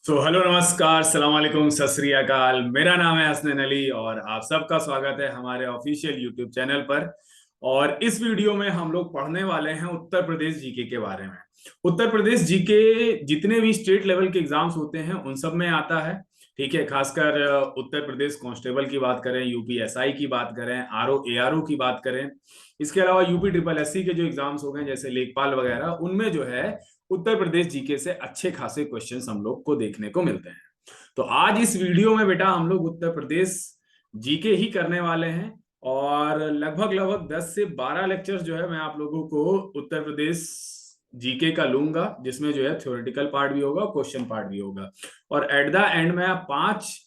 Hello नमस्कार सलाम वालेकुम सत श्री अकाल। मेरा नाम है हसनैन अली और आप सबका स्वागत है हमारे ऑफिशियल यूट्यूब चैनल पर। और इस वीडियो में हम लोग पढ़ने वाले हैं उत्तर प्रदेश जीके के बारे में। उत्तर प्रदेश जीके जितने भी स्टेट लेवल के एग्जाम्स होते हैं उन सब में आता है। ठीक है, खासकर उत्तर प्रदेश कांस्टेबल की बात करें, यूपी एसआई की बात करें, आरओ एआरओ की बात करें, इसके अलावा यूपी ट्रिपल एससी के जो एग्जाम्स हो गए जैसे लेखपाल वगैरह, उनमें जो है उत्तर प्रदेश जीके से अच्छे खासे क्वेश्चंस हम लोग को देखने को मिलते हैं। तो आज इस वीडियो में बेटा हम लोग उत्तर प्रदेश जीके ही करने वाले हैं। और लगभग लगभग 10 से 12 लेक्चर्स जो है मैं आप लोगों को उत्तर प्रदेश जीके का लूंगा, जिसमें जो है थ्योरेटिकल पार्ट भी होगा, क्वेश्चन पार्ट भी होगा। और एट द एंड में 5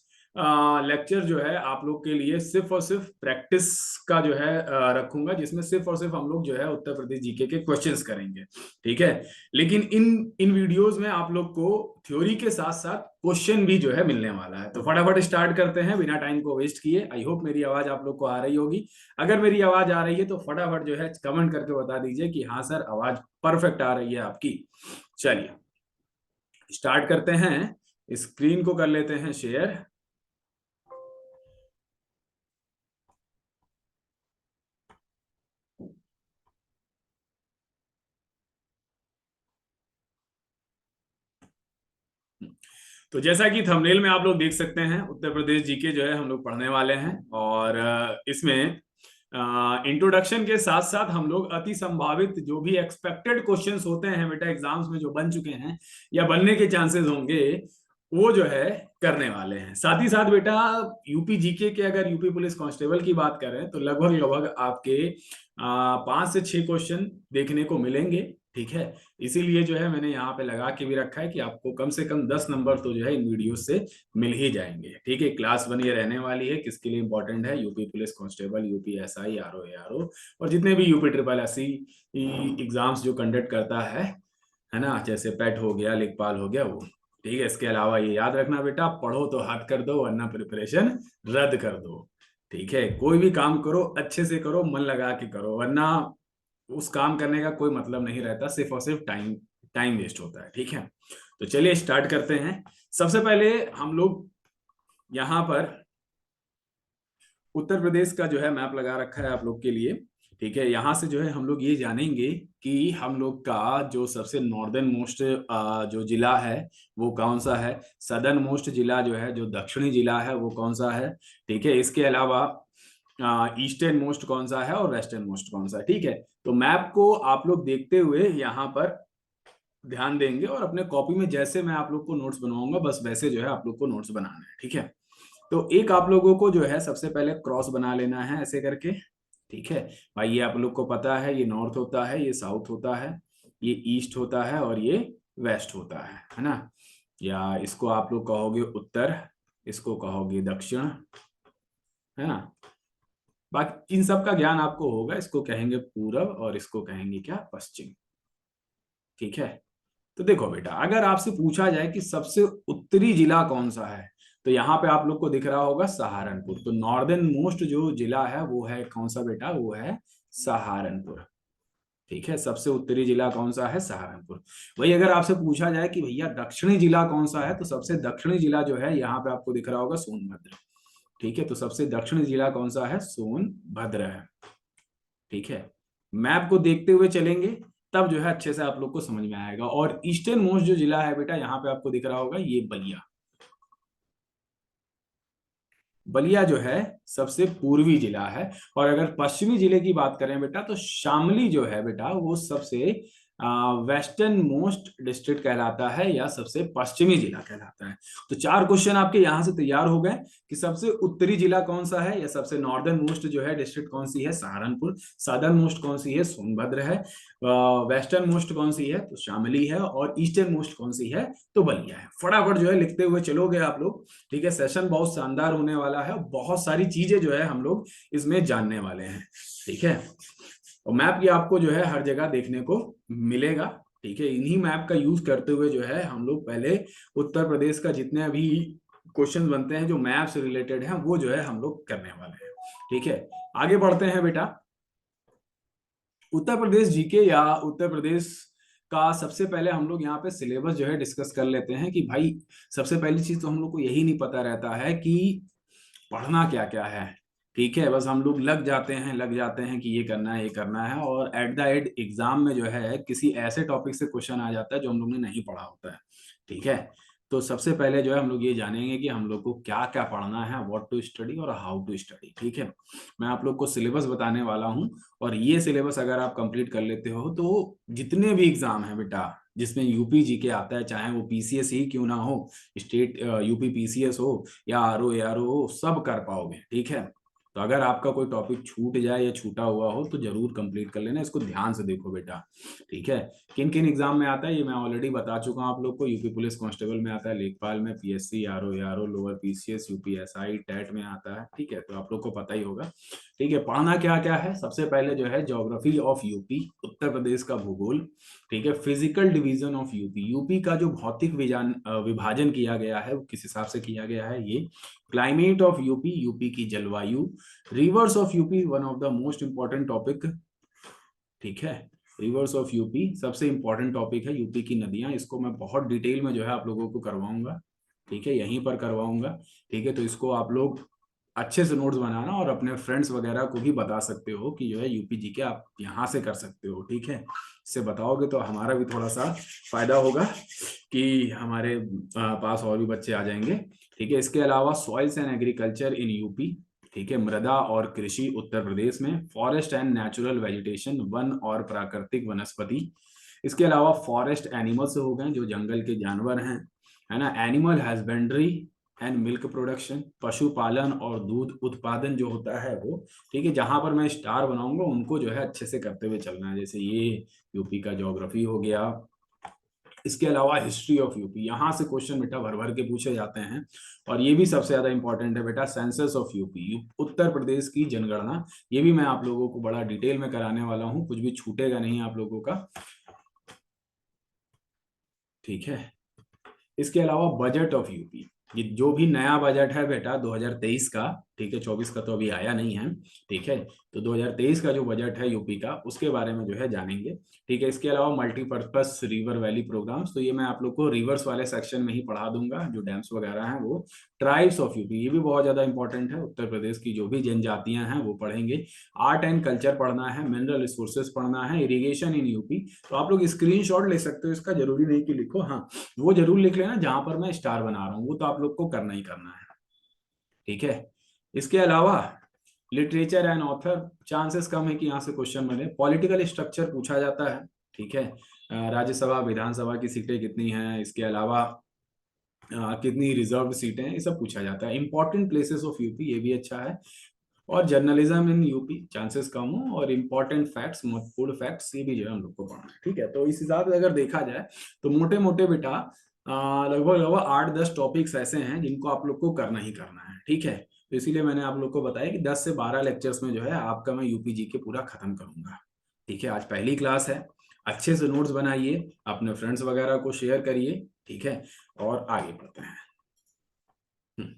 लेक्चर जो है आप लोग के लिए सिर्फ और सिर्फ प्रैक्टिस का जो है रखूंगा, जिसमें सिर्फ और सिर्फ हम लोग जो है उत्तर प्रदेश जीके के क्वेश्चंस करेंगे। ठीक है, लेकिन इन इन वीडियोस में आप लोग को थ्योरी के साथ साथ क्वेश्चन भी जो है मिलने वाला है। तो फटाफट स्टार्ट करते हैं बिना टाइम को वेस्ट किए। आई होप मेरी आवाज आप लोग को आ रही होगी। अगर मेरी आवाज आ रही है तो फटाफट जो है कमेंट करके बता दीजिए कि हाँ सर आवाज परफेक्ट आ रही है आपकी। चलिए स्टार्ट करते हैं। स्क्रीन को कर लेते हैं शेयर। तो जैसा कि थंबनेल में आप लोग देख सकते हैं, उत्तर प्रदेश जीके जो है हम लोग पढ़ने वाले हैं। और इसमें इंट्रोडक्शन के साथ साथ हम लोग अति संभावित जो भी एक्सपेक्टेड क्वेश्चंस होते हैं बेटा एग्जाम्स में, जो बन चुके हैं या बनने के चांसेस होंगे, वो जो है करने वाले हैं। साथ ही साथ बेटा यूपी जीके के, अगर यूपी पुलिस कांस्टेबल की बात करें तो लगभग लगभग आपके 5 से 6 क्वेश्चन देखने को मिलेंगे। ठीक है, इसीलिए जो है मैंने यहाँ पे लगा के भी रखा है कि आपको कम से कम 10 नंबर तो जो है इन वीडियो से मिल ही जाएंगे। ठीक है, क्लास 1 ये रहने वाली है, किसके लिए इंपॉर्टेंट है? UP police constable, UP SI, RO ARO और जितने भी यूपी ट्रिपल एससी एग्जाम्स जो कंडक्ट करता है ना, जैसे पेट हो गया, लेखपाल हो गया, वो। ठीक है, इसके अलावा ये याद रखना बेटा, पढ़ो तो हाथ कर दो वरना प्रिपरेशन रद्द कर दो। ठीक है, कोई भी काम करो अच्छे से करो, मन लगा के करो, वरना उस काम करने का कोई मतलब नहीं रहता, सिर्फ और सिर्फ टाइम टाइम वेस्ट होता है। ठीक है, तो चलिए स्टार्ट करते हैं। सबसे पहले हम लोग यहाँ पर उत्तर प्रदेश का जो है मैप लगा रखा है आप लोग के लिए। ठीक है, यहाँ से जो है हम लोग ये जानेंगे कि हम लोग का जो सबसे नॉर्दर्न मोस्ट जो जिला है वो कौन सा है, सदर्न मोस्ट जिला जो है, जो दक्षिणी जिला है वो कौन सा है। ठीक है, इसके अलावा ईस्टर्न मोस्ट कौन सा है और वेस्टर्न मोस्ट कौन सा है। ठीक है, तो मैप को आप लोग देखते हुए यहाँ पर ध्यान देंगे और अपने कॉपी में जैसे मैं आप लोग को नोट्स बनवाऊंगा बस वैसे जो है आप लोग को नोट्स बनाना है। ठीक है, तो एक आप लोगों को जो है सबसे पहले क्रॉस बना लेना है ऐसे करके। ठीक है भाई, ये आप लोग को पता है, ये नॉर्थ होता है, ये साउथ होता है, ये ईस्ट होता है और ये वेस्ट होता है ना। या इसको आप लोग कहोगे उत्तर, इसको कहोगे दक्षिण, है ना। बाकी इन सब का ज्ञान आपको होगा, इसको कहेंगे पूरब और इसको कहेंगे क्या, पश्चिम। ठीक है, तो देखो बेटा, अगर आपसे पूछा जाए कि सबसे उत्तरी जिला कौन सा है, तो यहाँ पे आप लोग को दिख रहा होगा सहारनपुर। तो नॉर्दर्न मोस्ट जो जिला है वो है कौन सा बेटा, वो है सहारनपुर। ठीक है, सबसे उत्तरी जिला कौन सा है, सहारनपुर। वही अगर आपसे पूछा जाए कि भैया दक्षिणी जिला कौन सा है, तो सबसे दक्षिणी जिला जो है यहाँ पे आपको दिख रहा होगा सोनभद्र। ठीक है, तो सबसे दक्षिणी जिला कौन सा है, सोनभद्र है। ठीक है, मैप को देखते हुए चलेंगे तब जो है अच्छे से आप लोग को समझ में आएगा। और ईस्टर्न मोस्ट जो जिला है बेटा, यहाँ पे आपको दिख रहा होगा ये बलिया। बलिया जो है सबसे पूर्वी जिला है। और अगर पश्चिमी जिले की बात करें बेटा, तो शामली जो है बेटा वो सबसे वेस्टर्न मोस्ट डिस्ट्रिक्ट कहलाता है या सबसे पश्चिमी जिला कहलाता है। तो 4 क्वेश्चन आपके यहाँ से तैयार हो गए कि सबसे उत्तरी जिला कौन सा है, या सबसे नॉर्दर्न मोस्ट जो है डिस्ट्रिक्ट कौन सी है, सहारनपुर। सदर्न मोस्ट कौन सी है, सोनभद्र है। वेस्टर्न मोस्ट कौन सी है, तो शामली है। और ईस्टर्न मोस्ट कौन सी है, तो बलिया है। फटाफट जो है लिखते हुए चलोगे आप लोग। ठीक है, सेशन बहुत शानदार होने वाला है, बहुत सारी चीजें जो है हम लोग इसमें जानने वाले हैं। ठीक है, और मैप ये आपको जो है हर जगह देखने को मिलेगा। ठीक है, इन्हीं मैप का यूज करते हुए जो है हम लोग पहले उत्तर प्रदेश का जितने भी क्वेश्चन बनते हैं जो मैप से रिलेटेड हैं वो जो है हम लोग करने वाले हैं। ठीक है, आगे बढ़ते हैं बेटा। उत्तर प्रदेश जीके या उत्तर प्रदेश का सबसे पहले हम लोग यहाँ पे सिलेबस जो है डिस्कस कर लेते हैं कि भाई सबसे पहली चीज तो हम लोग को यही नहीं पता रहता है कि पढ़ना क्या क्या है। ठीक है, बस हम लोग लग जाते हैं कि ये करना है, और एट द एंड एग्जाम में जो है किसी ऐसे टॉपिक से क्वेश्चन आ जाता है जो हम लोग ने नहीं पढ़ा होता है। ठीक है, तो सबसे पहले जो है हम लोग ये जानेंगे कि हम लोग को क्या क्या पढ़ना है, व्हाट टू स्टडी और हाउ टू स्टडी। ठीक है, मैं आप लोग को सिलेबस बताने वाला हूँ, और ये सिलेबस अगर आप कंप्लीट कर लेते हो तो जितने भी एग्जाम है बेटा जिसमें यूपी जीके आता है, चाहे वो पीसीएस ही क्यों ना हो, स्टेट यूपी पीसीएस हो या आरओ एआरओ हो, सब कर पाओगे। ठीक है, तो अगर आपका कोई टॉपिक छूट जाए या छूटा हुआ हो तो जरूर कंप्लीट कर लेना, इसको ध्यान से देखो बेटा। ठीक है, किन किन एग्जाम में आता है ये मैं ऑलरेडी बता चुका हूँ आप लोग को। यूपी पुलिस कांस्टेबल में आता है, लेखपाल में, PSC, RO ARO, lower PCS, UPSI, TET में आता है। ठीक है, तो आप लोग को पता ही होगा। ठीक है, पढ़ना क्या क्या है, सबसे पहले जो है geography of UP, Uttar Pradesh का भूगोल। ठीक है, physical division of UP, UP का जो भौतिक विभाजन किया गया है वो किस हिसाब से किया गया है ये। क्लाइमेट ऑफ यूपी, यूपी की जलवायु। Reverse of UP, one of the most important topic. ठीक है, रिवर्स ऑफ यूपी सबसे इंपॉर्टेंट टॉपिक है, यूपी की नदियां, इसको मैं बहुत डिटेल में जो है आप लोगों को करवाऊंगा। ठीक है, यहीं पर करवाऊंगा। ठीक है, तो इसको आप लोग अच्छे से नोट्स बनाना और अपने फ्रेंड्स वगैरह को भी बता सकते हो कि जो है यूपी जी के आप यहाँ से कर सकते हो। ठीक है, इससे बताओगे तो हमारा भी थोड़ा सा फायदा होगा कि हमारे पास और भी बच्चे आ जाएंगे। ठीक है, इसके अलावा soils and agriculture in UP. ठीक है, मृदा और कृषि उत्तर प्रदेश में। Forest and natural vegetation, one और प्राकृतिक वनस्पति। इसके अलावा फॉरेस्ट एनिमल्स हो गए, जो जंगल के जानवर हैं, है ना। Animal husbandry and milk production, पशुपालन और दूध उत्पादन जो होता है वो। ठीक है, जहां पर मैं स्टार बनाऊंगा उनको जो है अच्छे से करते हुए चलना है, जैसे ये यूपी का ज्योग्राफी हो गया। इसके अलावा हिस्ट्री ऑफ यूपी, यहाँ से क्वेश्चन बेटा भर भर के पूछे जाते हैं, और ये भी सबसे ज्यादा इंपॉर्टेंट है बेटा, census of UP, Uttar Pradesh की जनगणना। ये भी मैं आप लोगों को बड़ा डिटेल में कराने वाला हूँ, कुछ भी छूटेगा नहीं आप लोगों का। ठीक है, इसके अलावा बजट ऑफ यूपी, ये जो भी नया बजट है बेटा 2023 का। ठीक है, 24 का तो अभी आया नहीं है। ठीक है, तो 2023 का जो बजट है यूपी का उसके बारे में जो है जानेंगे। ठीक है, इसके अलावा मल्टीपर्पस रिवर वैली प्रोग्राम्स, तो ये मैं आप लोग को रिवर्स वाले सेक्शन में ही पढ़ा दूंगा, जो डैम्स वगैरह हैं वो। ट्राइब्स ऑफ यूपी, ये भी बहुत ज्यादा इंपॉर्टेंट है, उत्तर प्रदेश की जो भी जनजातियां हैं वो पढ़ेंगे। आर्ट एंड कल्चर पढ़ना है, मिनरल रिसोर्सेज पढ़ना है, इरिगेशन इन यूपी। तो आप लोग स्क्रीनशॉट ले सकते हो इसका, जरूरी नहीं कि लिखो, हाँ वो जरूर लिख लेना जहां पर मैं स्टार बना रहा हूँ, वो तो आप लोग को करना ही करना है। ठीक है, इसके अलावा लिटरेचर एंड ऑथर, चांसेस कम है कि यहाँ से क्वेश्चन बने। पॉलिटिकल स्ट्रक्चर पूछा जाता है। ठीक है, राज्यसभा विधानसभा की सीटें कितनी हैं, इसके अलावा कितनी रिजर्व सीटें हैं, ये सब पूछा जाता है। इंपॉर्टेंट प्लेसेस ऑफ यूपी, ये भी अच्छा है। और जर्नलिज्म इन यूपी, चांसेस कम हो। और इंपॉर्टेंट फैक्ट्स, महत्वपूर्ण फैक्ट्स, ये भी जो है हम लोग को पढ़ना है। ठीक है, तो इस हिसाब से अगर देखा जाए तो मोटे मोटे बेटा लगभग लगभग 8-10 टॉपिक्स ऐसे हैं जिनको आप लोग को करना ही करना है। ठीक है, तो इसीलिए मैंने आप लोग को बताया कि 10 से 12 लेक्चर्स में जो है आपका मैं यूपी जी के पूरा खत्म करूंगा। ठीक है, आज पहली क्लास है, अच्छे से नोट्स बनाइए, अपने फ्रेंड्स वगैरह को शेयर करिए। ठीक है, और आगे बढ़ते हैं। हम्म।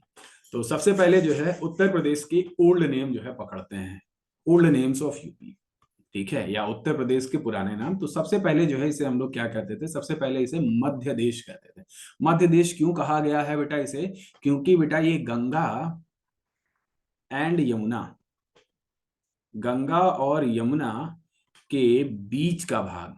तो सबसे पहले जो है उत्तर प्रदेश के ओल्ड नेम जो है पकड़ते हैं, ओल्ड नेम्स ऑफ यूपी। ठीक है, या उत्तर प्रदेश के पुराने नाम। तो सबसे पहले जो है इसे हम लोग क्या कहते थे, सबसे पहले इसे मध्य देश कहते थे। मध्य देश क्यों कहा गया है बेटा इसे, क्योंकि बेटा ये गंगा एंड यमुना, गंगा और यमुना के बीच का भाग,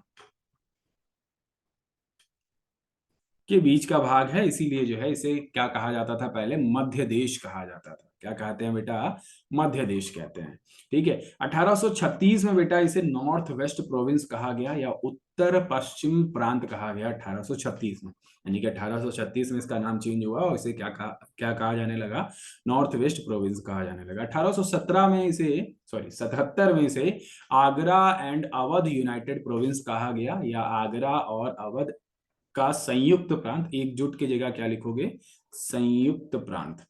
के बीच का भाग है, इसीलिए जो है इसे क्या कहा जाता था, पहले मध्य देश कहा जाता था। क्या कहते हैं बेटा, मध्य देश कहते हैं। ठीक है, 1836 में बेटा इसे नॉर्थ वेस्ट प्रोविंस कहा गया, या उत्तर पश्चिम प्रांत कहा गया 1836 में। यानी कि 1836 में इसका नाम चेंज हुआ और इसे क्या कहा जाने लगा, नॉर्थ वेस्ट प्रोविंस कहा जाने लगा। 1817 में इसे, सॉरी 77 में इसे Agra and Awadh United province कहा गया, या आगरा और अवध का संयुक्त प्रांत। एकजुट की जगह क्या लिखोगे, संयुक्त प्रांत,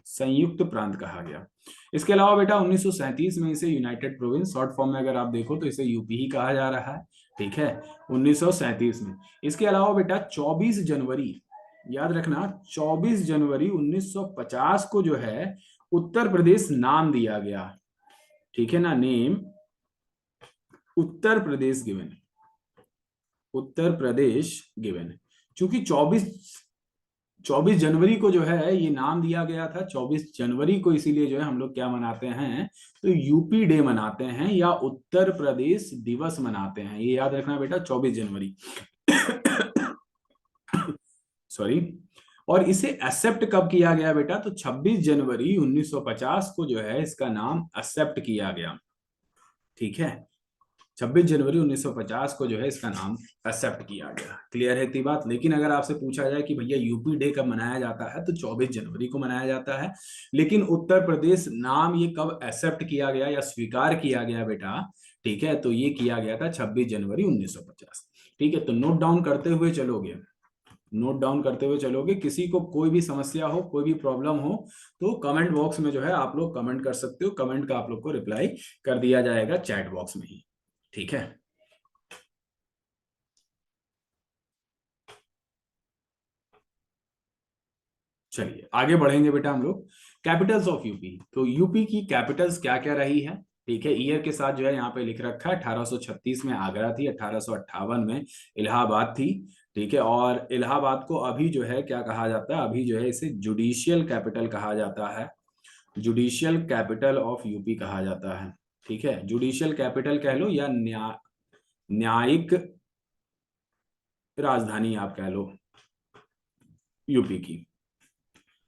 संयुक्त प्रांत कहा गया। इसके अलावा बेटा 1937 में इसे यूनाइटेड प्रोविंस, शॉर्ट फॉर्म में अगर आप देखो तो इसे यूपी ही कहा जा रहा है। ठीक है, 1937 में। इसके अलावा बेटा 24 जनवरी, याद रखना 24 जनवरी 1950 को जो है उत्तर प्रदेश नाम दिया गया। ठीक है ना, name Uttar Pradesh given. Uttar Pradesh given है। चूंकि 24 जनवरी को जो है ये नाम दिया गया था, 24 जनवरी को, इसीलिए जो है हम लोग क्या मनाते हैं, तो यूपी डे मनाते हैं या उत्तर प्रदेश दिवस मनाते हैं। ये याद रखना बेटा, 24 जनवरी। सॉरी। और इसे एक्सेप्ट कब किया गया बेटा, तो 26 जनवरी 1950 को जो है इसका नाम एक्सेप्ट किया गया। ठीक है, 26 जनवरी 1950 को जो है इसका नाम एक्सेप्ट किया गया। क्लियर है इतनी बात। लेकिन अगर आपसे पूछा जाए कि भैया यूपी डे कब मनाया जाता है, तो 24 जनवरी को मनाया जाता है। लेकिन उत्तर प्रदेश नाम ये कब एक्सेप्ट किया गया या स्वीकार किया गया बेटा, ठीक है, तो ये किया गया था 26 जनवरी 1950। ठीक है, तो नोट डाउन करते हुए चलोगे, नोट डाउन करते हुए चलोगे। किसी को कोई भी समस्या हो, कोई भी प्रॉब्लम हो, तो कमेंट बॉक्स में जो है आप लोग कमेंट कर सकते हो। कमेंट का आप लोग को रिप्लाई कर दिया जाएगा चैट बॉक्स में ही। ठीक है, चलिए आगे बढ़ेंगे बेटा हम लोग। कैपिटल्स ऑफ यूपी, तो यूपी की कैपिटल्स क्या क्या रही है। ठीक है, ईयर के साथ जो है यहाँ पे लिख रखा है, 1836 में आगरा थी, 1858 में इलाहाबाद थी। ठीक है, और इलाहाबाद को अभी जो है क्या कहा जाता है, अभी जो है इसे जुडिशियल कैपिटल कहा जाता है। जुडिशियल कैपिटल ऑफ यूपी कहा जाता है। ठीक है, जुडिशियल कैपिटल कह लो या न्यायिक राजधानी आप कह लो यूपी की।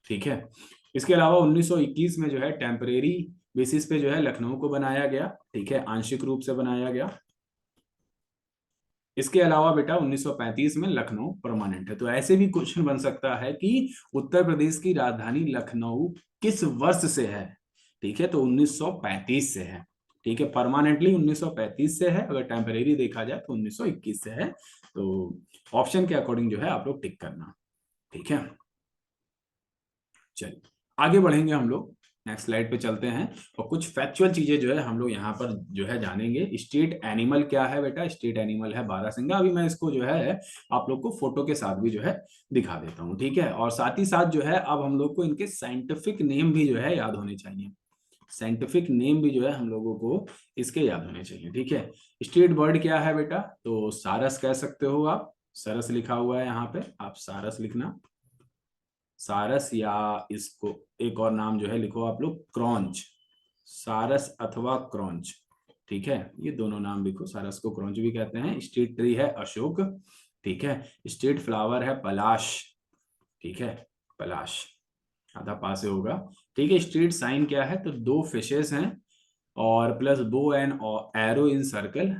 ठीक है, इसके अलावा 1921 में जो है टेम्परेरी बेसिस पे जो है लखनऊ को बनाया गया। ठीक है, आंशिक रूप से बनाया गया। इसके अलावा बेटा 1935 में लखनऊ परमानेंट है। तो ऐसे भी क्वेश्चन बन सकता है कि उत्तर प्रदेश की राजधानी लखनऊ किस वर्ष से है। ठीक है, तो 1935 से है। ठीक है, परमानेंटली 1935 से है, अगर टेम्परेरी देखा जाए तो 1921 से है। तो ऑप्शन के अकॉर्डिंग जो है आप लोग टिक करना। ठीक है, चलिए आगे बढ़ेंगे हम लोग, नेक्स्ट स्लाइड पे चलते हैं। और कुछ फैक्चुअल चीजें जो है हम लोग यहाँ पर जो है जानेंगे। स्टेट एनिमल क्या है बेटा, स्टेट एनिमल है बारहसिंगा। अभी मैं इसको जो है आप लोग को फोटो के साथ भी जो है दिखा देता हूँ। ठीक है, और साथ ही साथ जो है अब हम लोग को इनके साइंटिफिक नेम भी जो है याद होने चाहिए। साइंटिफिक नेम भी जो है हम लोगों को इसके याद होने चाहिए। ठीक है, स्टेट बर्ड क्या है बेटा, तो सारस कह सकते हो आप। सरस लिखा हुआ है यहाँ पे, आप सारस लिखना, सारस, या इसको एक और नाम जो है लिखो आप लोग, क्रॉन्च। सारस अथवा क्रॉन्च। ठीक है, ये दोनों नाम लिखो, सारस को क्रॉन्च भी कहते हैं। स्टेट ट्री है अशोक। ठीक है, स्टेट फ्लावर है पलाश। ठीक है, पलाश, आधा पास से होगा। ठीक है, स्टेट साइन क्या है, तो दो फिशेस हैं और plus bow and arrow in circle.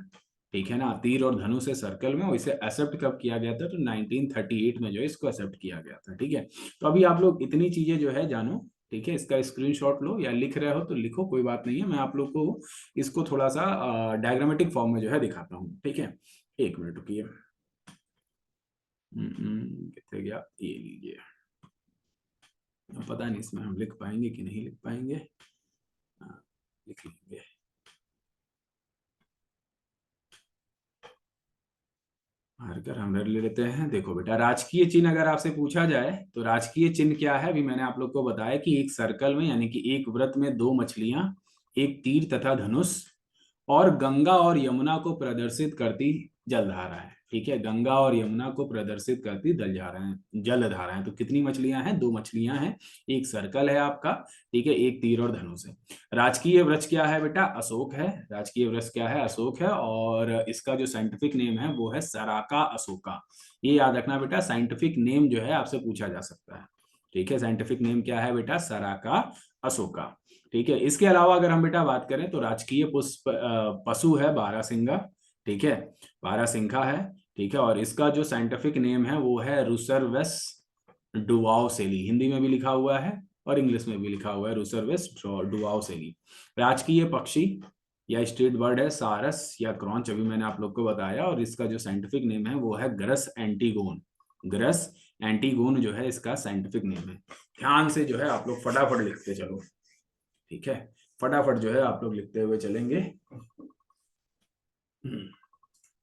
ठीक है ना, तीर और धनुष से सर्कल में। और इसे एक्सेप्ट कब किया गया था, तो 1938 में जो है इसको एक्सेप्ट किया गया था। ठीक है, तो अभी आप लोग इतनी चीजें जो है जानो। ठीक है, इसका स्क्रीनशॉट लो, या लिख रहे हो तो लिखो, कोई बात नहीं है। मैं आप लोग को इसको थोड़ा सा डायग्रामेटिक फॉर्म में जो है दिखाता हूँ। ठीक है, एक मिनट रुकिए। कितने गया, ये लीजिए। पता नहीं इसमें हम लिख पाएंगे कि नहीं लिख पाएंगे। लिख लेंगे। हरकर हम ले लेते हैं। देखो बेटा, राजकीय चिन्ह अगर आपसे पूछा जाए तो राजकीय चिन्ह क्या है, अभी मैंने आप लोग को बताया कि एक सर्कल में, यानी कि एक वृत्त में दो मछलियां, एक तीर तथा धनुष, और गंगा और यमुना को प्रदर्शित करती जलधारा है। ठीक है, गंगा और यमुना को प्रदर्शित करती जलधारा है। तो कितनी मछलियां हैं, दो मछलियां हैं, एक सर्कल है आपका। ठीक है, एक तीर और धनुष है। राजकीय वृक्ष क्या है बेटा, अशोक है। राजकीय वृक्ष क्या है, अशोक है। और इसका जो साइंटिफिक नेम है वो है सराका अशोका। ये याद रखना बेटा, साइंटिफिक नेम जो है आपसे पूछा जा सकता है। ठीक है, साइंटिफिक नेम क्या है बेटा, सराका अशोका। ठीक है, इसके अलावा अगर हम बेटा बात करें तो राजकीय पुष्प पशु है बारहसिंगा। ठीक है, बारहसिंघा है। ठीक है, और इसका जो साइंटिफिक नेम है वो है रुसरवस डुवाउसेली। हिंदी में भी लिखा हुआ है और इंग्लिश में भी लिखा हुआ है, रुसरवस डुवाउसेली। राजकीय पक्षी या स्टेट बर्ड है सारस या क्रॉन्च, अभी मैंने आप लोग को बताया। और इसका जो साइंटिफिक नेम है वो है ग्रस एंटीगोन। ग्रस एंटीगोन जो है इसका साइंटिफिक नेम है। ध्यान से जो है आप लोग फटाफट लिखते चलो। ठीक है, फटाफट जो है आप लोग लिखते हुए चलेंगे।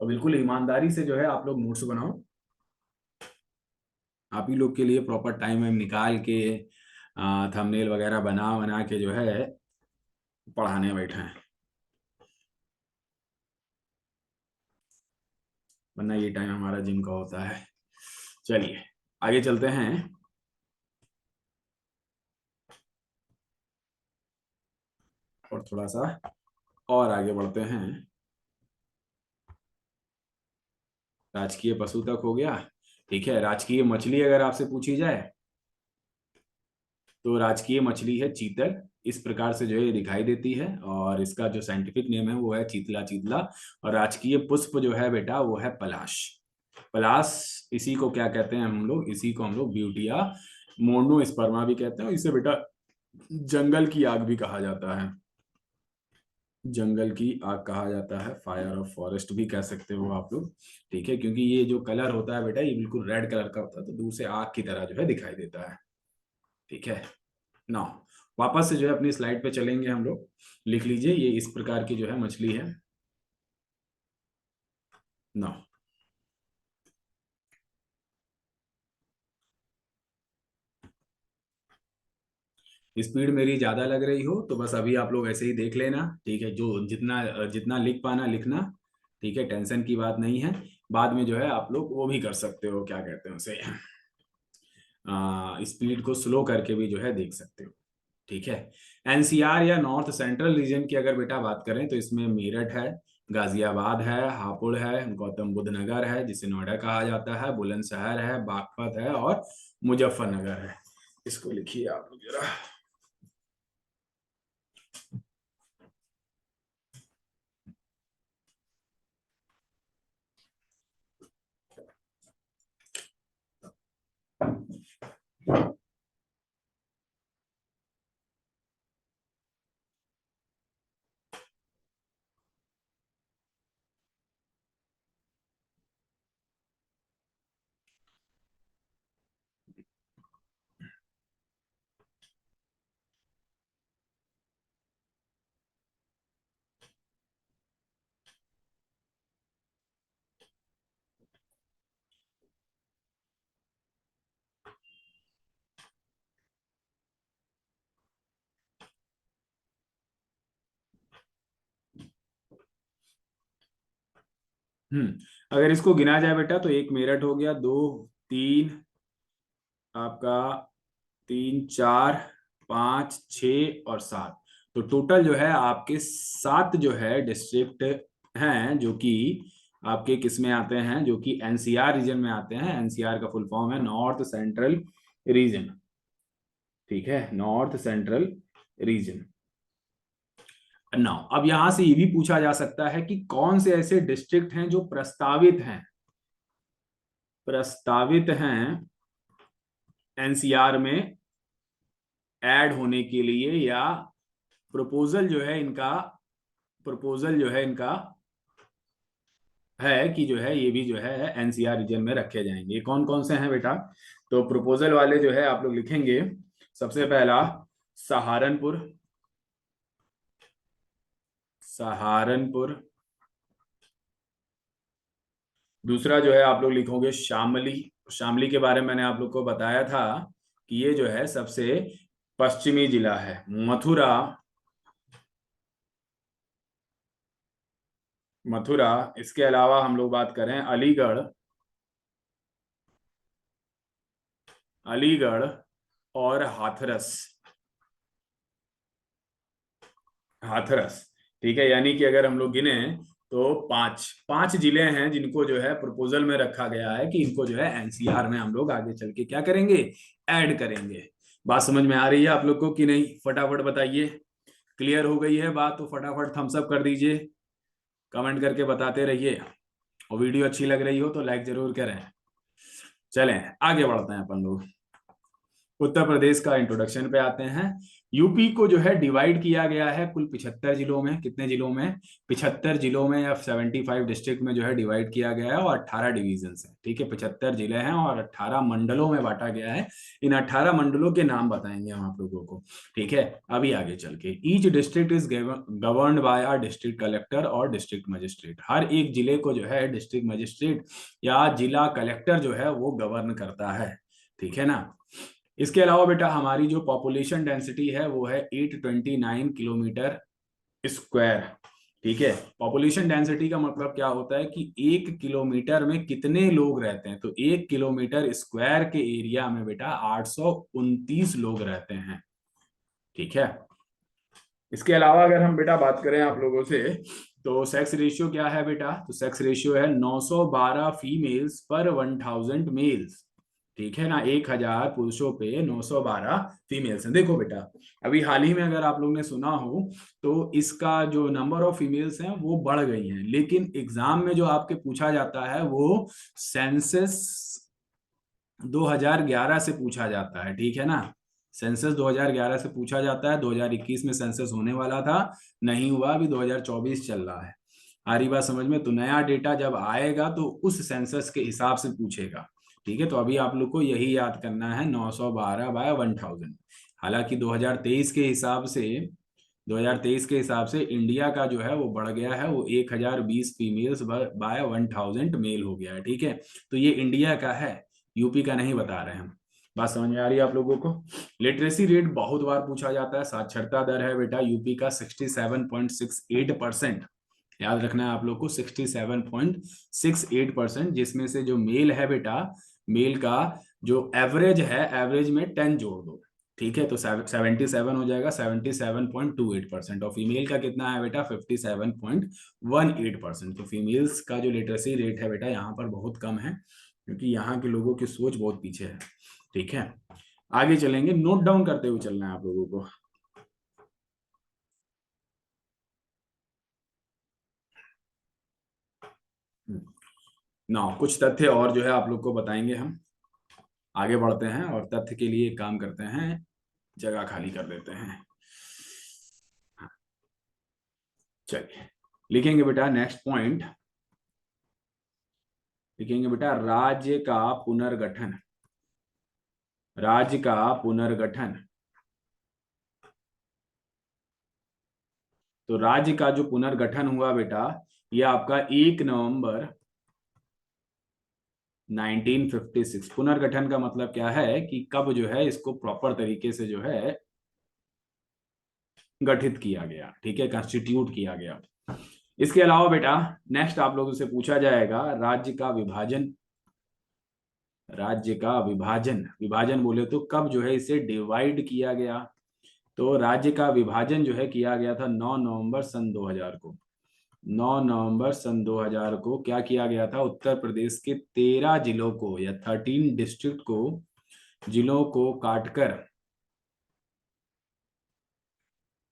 और बिल्कुल ईमानदारी से जो है आप लोग नोट्स बनाओ। आप ही लोग के लिए प्रॉपर टाइम वाइम निकाल के थंबनेल वगैरह बना बना के जो है पढ़ाने बैठे हैं। वरना ये टाइम हमारा जिम का होता है। चलिए आगे चलते हैं। और थोड़ा सा और आगे बढ़ते हैं। राजकीय पशु तक हो गया। ठीक है, राजकीय मछली अगर आपसे पूछी जाए तो राजकीय मछली है चीतल। इस प्रकार से जो है ये दिखाई देती है, और इसका जो साइंटिफिक नेम है वो है चीतला चीतला। और राजकीय पुष्प जो है बेटा वो है पलाश। पलाश, इसी को क्या कहते हैं हम लोग, इसी को हम लोग ब्यूटिया मोर्नोस्पर्मा भी कहते हैं, और इसे बेटा जंगल की आग भी कहा जाता है। जंगल की आग कहा जाता है, फायर ऑफ फॉरेस्ट भी कह सकते हो आप लोग। ठीक है, क्योंकि ये जो कलर होता है बेटा ये बिल्कुल रेड कलर का होता है, तो दूर से आग की तरह जो है दिखाई देता है। ठीक है ना। वापस से जो है अपनी स्लाइड पे चलेंगे हम लोग। लिख लीजिए, ये इस प्रकार की जो है मछली है ना। स्पीड मेरी ज्यादा लग रही हो तो बस अभी आप लोग ऐसे ही देख लेना। ठीक है, जो जितना जितना लिख पाना लिखना। ठीक है, टेंशन की बात नहीं है। बाद में जो है आप लोग वो भी कर सकते हो, क्या कहते हैं उसे, स्पीड को स्लो करके भी जो है देख सकते हो। ठीक है। एनसीआर या नॉर्थ सेंट्रल रीजन की अगर बेटा बात करें तो इसमें मेरठ है, गाजियाबाद है, हापुड़ है, गौतम बुद्ध नगर है जिसे नोएडा कहा जाता है, बुलंदशहर है, बागपत है, और मुजफ्फरनगर है। इसको लिखिए आप लोग जरा। अगर इसको गिना जाए बेटा तो एक मेरठ हो गया, दो, तीन आपका, तीन, चार, पाँच, छ और सात। तो टोटल जो है आपके सात जो है डिस्ट्रिक्ट हैं, जो कि आपके किस में आते हैं, जो कि एनसीआर रीजन में आते हैं। एनसीआर का फुल फॉर्म है नॉर्थ सेंट्रल रीजन। ठीक है, नॉर्थ सेंट्रल रीजन। नाउ अब यहां से ये भी पूछा जा सकता है कि कौन से ऐसे डिस्ट्रिक्ट हैं जो प्रस्तावित हैं, प्रस्तावित हैं एनसीआर में ऐड होने के लिए, या प्रपोजल जो है इनका, प्रपोजल जो है इनका है कि जो है ये भी जो है एनसीआर रीजन में रखे जाएंगे। ये कौन कौन से हैं बेटा? तो प्रपोजल वाले जो है आप लोग लिखेंगे, सबसे पहला सहारनपुर, सहारनपुर। दूसरा जो है आप लोग लिखोगे शामली। शामली के बारे में मैंने आप लोग को बताया था कि ये जो है सबसे पश्चिमी जिला है। मथुरा, मथुरा। इसके अलावा हम लोग बात करें अलीगढ़, अलीगढ़ और हाथरस, हाथरस। ठीक है, यानी कि अगर हम लोग गिने तो पांच पांच जिले हैं जिनको जो है प्रपोजल में रखा गया है कि इनको जो है एनसीआर में हम लोग आगे चल के क्या करेंगे, ऐड करेंगे। बात समझ में आ रही है आप लोग को कि नहीं? फटाफट बताइए। क्लियर हो गई है बात तो फटाफट थम्स अप कर दीजिए, कमेंट करके बताते रहिए। और वीडियो अच्छी लग रही हो तो लाइक जरूर करें। चलें आगे बढ़ते हैं अपन लोग। उत्तर प्रदेश का इंट्रोडक्शन पे आते हैं। यूपी को जो है डिवाइड किया गया है कुल 75 जिलों में। कितने जिलों में? 75 जिलों में, या 75 डिस्ट्रिक्ट में जो है डिवाइड किया गया है, और 18 डिवीजन है। ठीक है, 75 जिले हैं और 18 मंडलों में बांटा गया है। इन 18 मंडलों के नाम बताएंगे हम आप लोगों को। ठीक है, अभी आगे चल के each district is governed bye a district collector और डिस्ट्रिक्ट मजिस्ट्रेट। हर एक जिले को जो है डिस्ट्रिक्ट मजिस्ट्रेट या जिला कलेक्टर जो है वो गवर्न करता है। ठीक है ना। इसके अलावा बेटा हमारी जो पॉपुलेशन डेंसिटी है वो है 829 किलोमीटर स्क्वायर। ठीक है। पॉपुलेशन डेंसिटी का मतलब क्या होता है कि 1 किलोमीटर में कितने लोग रहते हैं, तो 1 किलोमीटर स्क्वायर के एरिया में बेटा 829 लोग रहते हैं। ठीक है। इसके अलावा अगर हम बेटा बात करें आप लोगों से, तो सेक्स रेशियो क्या है बेटा, तो सेक्स रेशियो है 912 फीमेल्स पर 1000 मेल्स। ठीक है ना, 1000 पुरुषों पे 912 फीमेल्स हैं। देखो बेटा, अभी हाल ही में अगर आप लोग ने सुना हो, तो इसका जो नंबर ऑफ फीमेल्स हैं वो बढ़ गई हैं, लेकिन एग्जाम में जो आपके पूछा जाता है वो सेंसस 2011 से पूछा जाता है। ठीक है ना, सेंसस 2011 से पूछा जाता है। 2021 में सेंसस होने वाला था, नहीं हुआ, अभी 2024 चल रहा है। आ रही बात समझ में, तो नया डेटा जब आएगा तो उस सेंसस के हिसाब से पूछेगा। ठीक है, तो अभी आप लोग को यही याद करना है, 912 बाय 1000। हालांकि 2023 के हिसाब से, 2023 के हिसाब से इंडिया का जो है वो बढ़ गया है, वो 1020 फीमेल्स बाय 1000 मेल हो गया है। ठीक है, तो ये इंडिया का है, यूपी का नहीं बता रहे हैं हम। बात समझ में आ रही है आप लोगों को। लिटरेसी रेट बहुत बार पूछा जाता है। साक्षरता दर है बेटा यूपी का 67.68%। याद रखना है आप लोग को, 67.68%, जिसमें से जो मेल है बेटा, मेल का जो एवरेज है, एवरेज में 10 जोड़ दो। ठीक है, तो 77 हो जाएगा, 77.28%। और फीमेल का कितना है बेटा, 57.18%। तो फीमेल्स का जो लिटरेसी रेट है बेटा यहाँ पर बहुत कम है, क्योंकि यहाँ के लोगों की सोच बहुत पीछे है। ठीक है, आगे चलेंगे, नोट डाउन करते हुए चलना है आप लोगों को। ना कुछ तथ्य और जो है आप लोग को बताएंगे हम। आगे बढ़ते हैं और तथ्य के लिए एक काम करते हैं, जगह खाली कर देते हैं। चलिए, लिखेंगे बेटा नेक्स्ट पॉइंट, लिखेंगे बेटा राज्य का पुनर्गठन। राज्य का पुनर्गठन। तो राज्य का जो पुनर्गठन हुआ बेटा, ये आपका 1 नवंबर 1956। पुनर्गठन का मतलब क्या है कि कब जो है इसको प्रॉपर तरीके से जो है गठित किया गया। ठीक है, कॉन्स्टिट्यूट किया गया। इसके अलावा बेटा नेक्स्ट आप लोगों से पूछा जाएगा राज्य का विभाजन। राज्य का विभाजन, विभाजन बोले तो कब जो है इसे डिवाइड किया गया। तो राज्य का विभाजन जो है किया गया था 9 नवंबर सन 2000 को। 9 नवंबर सन 2000 को क्या किया गया था, उत्तर प्रदेश के 13 जिलों को या 13 डिस्ट्रिक्ट को, जिलों को काटकर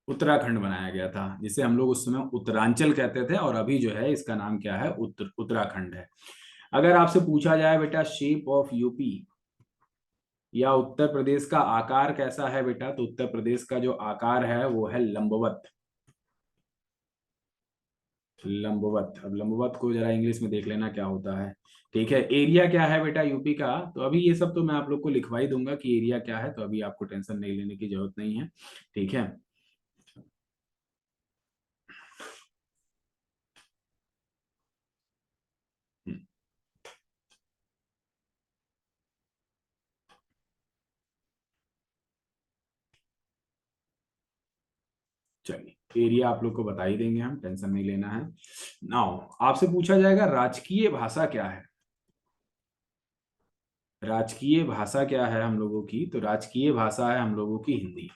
उत्तराखंड बनाया गया था, जिसे हम लोग उस समय उत्तरांचल कहते थे, और अभी जो है इसका नाम क्या है, उत्तराखंड है। अगर आपसे पूछा जाए बेटा शेप ऑफ यूपी, या उत्तर प्रदेश का आकार कैसा है बेटा, तो उत्तर प्रदेश का जो आकार है वो है लंबवत। लंबवत, अब लंबवत को जरा इंग्लिश में देख लेना क्या होता है। ठीक है, एरिया क्या है बेटा यूपी का, तो अभी ये सब तो मैं आप लोग को लिखवा ही दूंगा कि एरिया क्या है, तो अभी आपको टेंशन नहीं लेने की जरूरत नहीं है। ठीक है। हम्म, चलिए, एरिया आप लोग को बता ही देंगे हम, टेंशन नहीं लेना है। नाउ आपसे पूछा जाएगा राजकीय भाषा क्या है। राजकीय भाषा क्या है हम लोगों की, तो राजकीय भाषा है हम लोगों की हिंदी।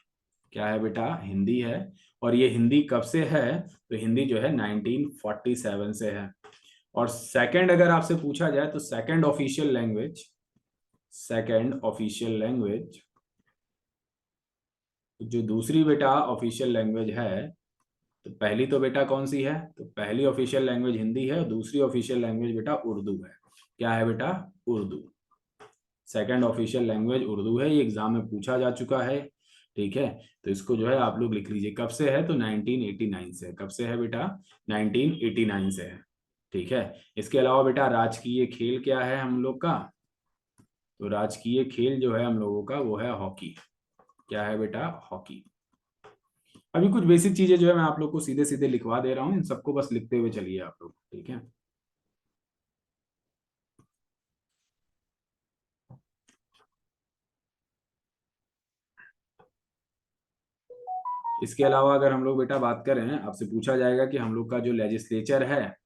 क्या है बेटा, हिंदी है। और ये हिंदी कब से है, तो हिंदी जो है 1947 से है। और सेकंड अगर आपसे पूछा जाए, तो second official language, second official language, जो दूसरी बेटा ऑफिशियल लैंग्वेज है, तो पहली तो बेटा कौन सी है, तो पहली ऑफिशियल लैंग्वेज हिंदी है, और दूसरी ऑफिशियल लैंग्वेज बेटा उर्दू है। क्या है बेटा, Urdu. Second official language Urdu है, ये एग्जाम में पूछा जा चुका है। ठीक है, तो इसको जो है आप लोग लिख लीजिए, कब से है, तो 1989 से। कब से है बेटा, 1989 से है। ठीक है। इसके अलावा बेटा राजकीय खेल क्या है हम लोग का, तो राजकीय खेल जो है हम लोगों का वो है हॉकी। क्या है बेटा, हॉकी। अभी कुछ बेसिक चीजें जो है मैं आप लोग को सीधे सीधे लिखवा दे रहा हूँ, इन सबको बस लिखते हुए चलिए आप लोग। ठीक है। इसके अलावा अगर हम लोग बेटा बात करें, आपसे पूछा जाएगा कि हम लोग का जो लेजिस्लेचर है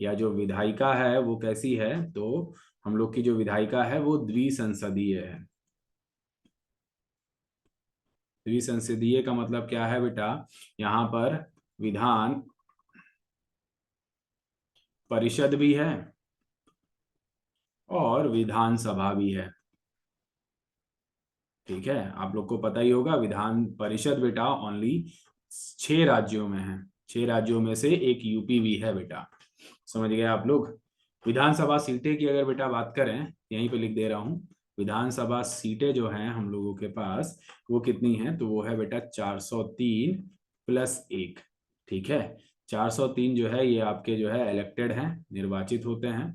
या जो विधायिका है वो कैसी है, तो हम लोग की जो विधायिका है वो द्विसंसदीय है। द्विसंसदीय का मतलब क्या है बेटा, यहाँ पर विधान परिषद भी है और विधानसभा भी है। ठीक है, आप लोग को पता ही होगा विधान परिषद बेटा ओनली 6 राज्यों में है, 6 राज्यों में से एक यूपी भी है बेटा। समझ गए आप लोग। विधानसभा सीटें की अगर बेटा बात करें, यहीं पे लिख दे रहा हूं, विधानसभा सीटें जो हैं हम लोगों के पास वो कितनी है, तो वो है बेटा 403 प्लस 1। ठीक है, 403 जो है ये आपके जो है इलेक्टेड हैं, निर्वाचित होते हैं।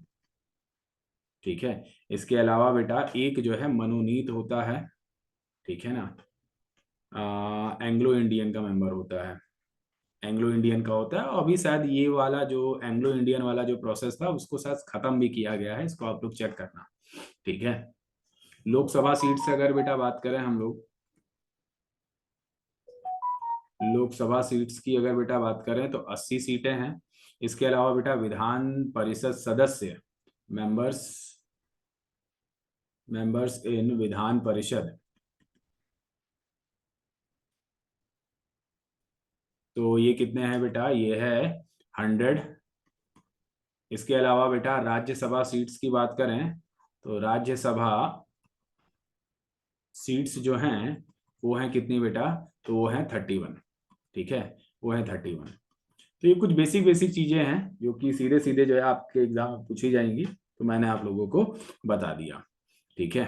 ठीक है, इसके अलावा बेटा एक जो है मनोनीत होता है। ठीक है ना, एंग्लो इंडियन का मेंबर होता है, एंग्लो इंडियन का होता है। और अभी शायद ये वाला जो एंग्लो इंडियन वाला जो प्रोसेस था उसको शायद खत्म भी किया गया है, इसको आप लोग चेक करना। ठीक है, लोकसभा सीट से अगर बेटा बात करें हम लोग, लोकसभा सीट्स की अगर बेटा बात करें तो 80 सीटें हैं। इसके अलावा बेटा विधान परिषद सदस्य, members members in Vidhan Parishad, तो ये कितने हैं बेटा, ये है 100। इसके अलावा बेटा राज्यसभा सीट्स की बात करें तो राज्यसभा सीट्स जो हैं वो हैं कितनी बेटा, तो वो है 31। ठीक है, वो है 31। तो ये कुछ बेसिक बेसिक चीजें हैं जो कि सीधे सीधे जो है आपके एग्जाम में पूछी जाएंगी, तो मैंने आप लोगों को बता दिया। ठीक है,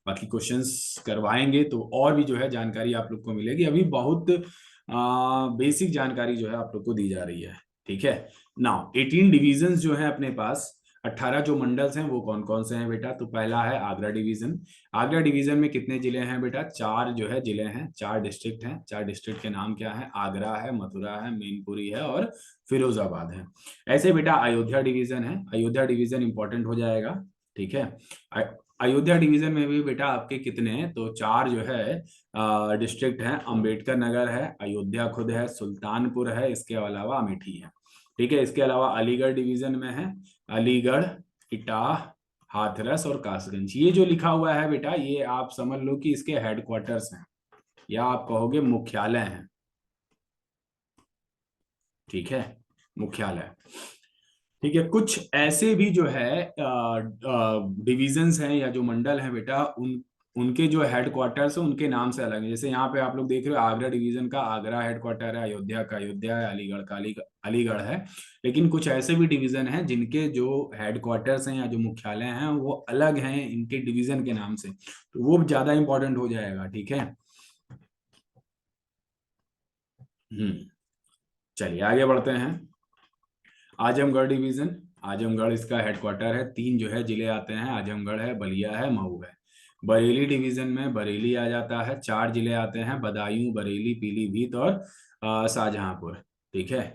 बाकी क्वेश्चंस करवाएंगे तो और भी जो है जानकारी आप लोग को मिलेगी। अभी बहुत बेसिक जानकारी जो है आप लोग को दी जा रही है। ठीक है, नाउ 18 डिवीजन जो है अपने पास, 18 जो मंडल्स हैं वो कौन कौन से हैं बेटा, तो पहला है आगरा डिवीजन। आगरा डिवीजन में कितने जिले हैं बेटा, 4 जो है जिले हैं, 4 डिस्ट्रिक्ट हैं। 4 डिस्ट्रिक्ट के नाम क्या है, आगरा है, मथुरा है, मैनपुरी है और फिरोजाबाद है। ऐसे बेटा अयोध्या डिवीजन है, अयोध्या डिवीजन इंपॉर्टेंट हो जाएगा। ठीक है, अयोध्या डिवीजन में भी बेटा आपके कितने हैं, तो 4 जो है डिस्ट्रिक्ट हैं, अंबेडकर नगर है, अयोध्या खुद है, सुल्तानपुर है, इसके अलावा अमेठी है। ठीक है, इसके अलावा अलीगढ़ डिवीजन में है, अलीगढ़, इटाह, हाथरस और कासगंज। ये जो लिखा हुआ है बेटा ये आप समझ लो कि इसके हेडक्वार्टर्स हैं या आप कहोगे मुख्यालय हैं। ठीक है, मुख्यालय। ठीक है, कुछ ऐसे भी जो है डिविजन्स हैं या जो मंडल हैं बेटा, उनके जो हेडक्वार्टर्स हैं उनके नाम से अलग है। जैसे यहाँ पे आप लोग देख रहे हो आगरा डिवीजन का आगरा हेडक्वार्टर है, अयोध्या का अयोध्या है, अलीगढ़ का अलीगढ़ है। लेकिन कुछ ऐसे भी डिवीजन हैं जिनके जो हेडक्वार्टर्स हैं या जो मुख्यालय हैं वो अलग हैं इनके डिवीजन के नाम से, तो वो ज्यादा इंपॉर्टेंट हो जाएगा। ठीक है, चलिए आगे बढ़ते हैं। आजमगढ़ डिवीजन, आजमगढ़ इसका हेडक्वार्टर है। 3 जो है जिले आते हैं, आजमगढ़ है, बलिया है, मऊ है। बरेली डिवीजन में बरेली आ जाता है। 4 जिले आते हैं, बदायूं, बरेली, पीलीभीत और शाहजहांपुर। ठीक है,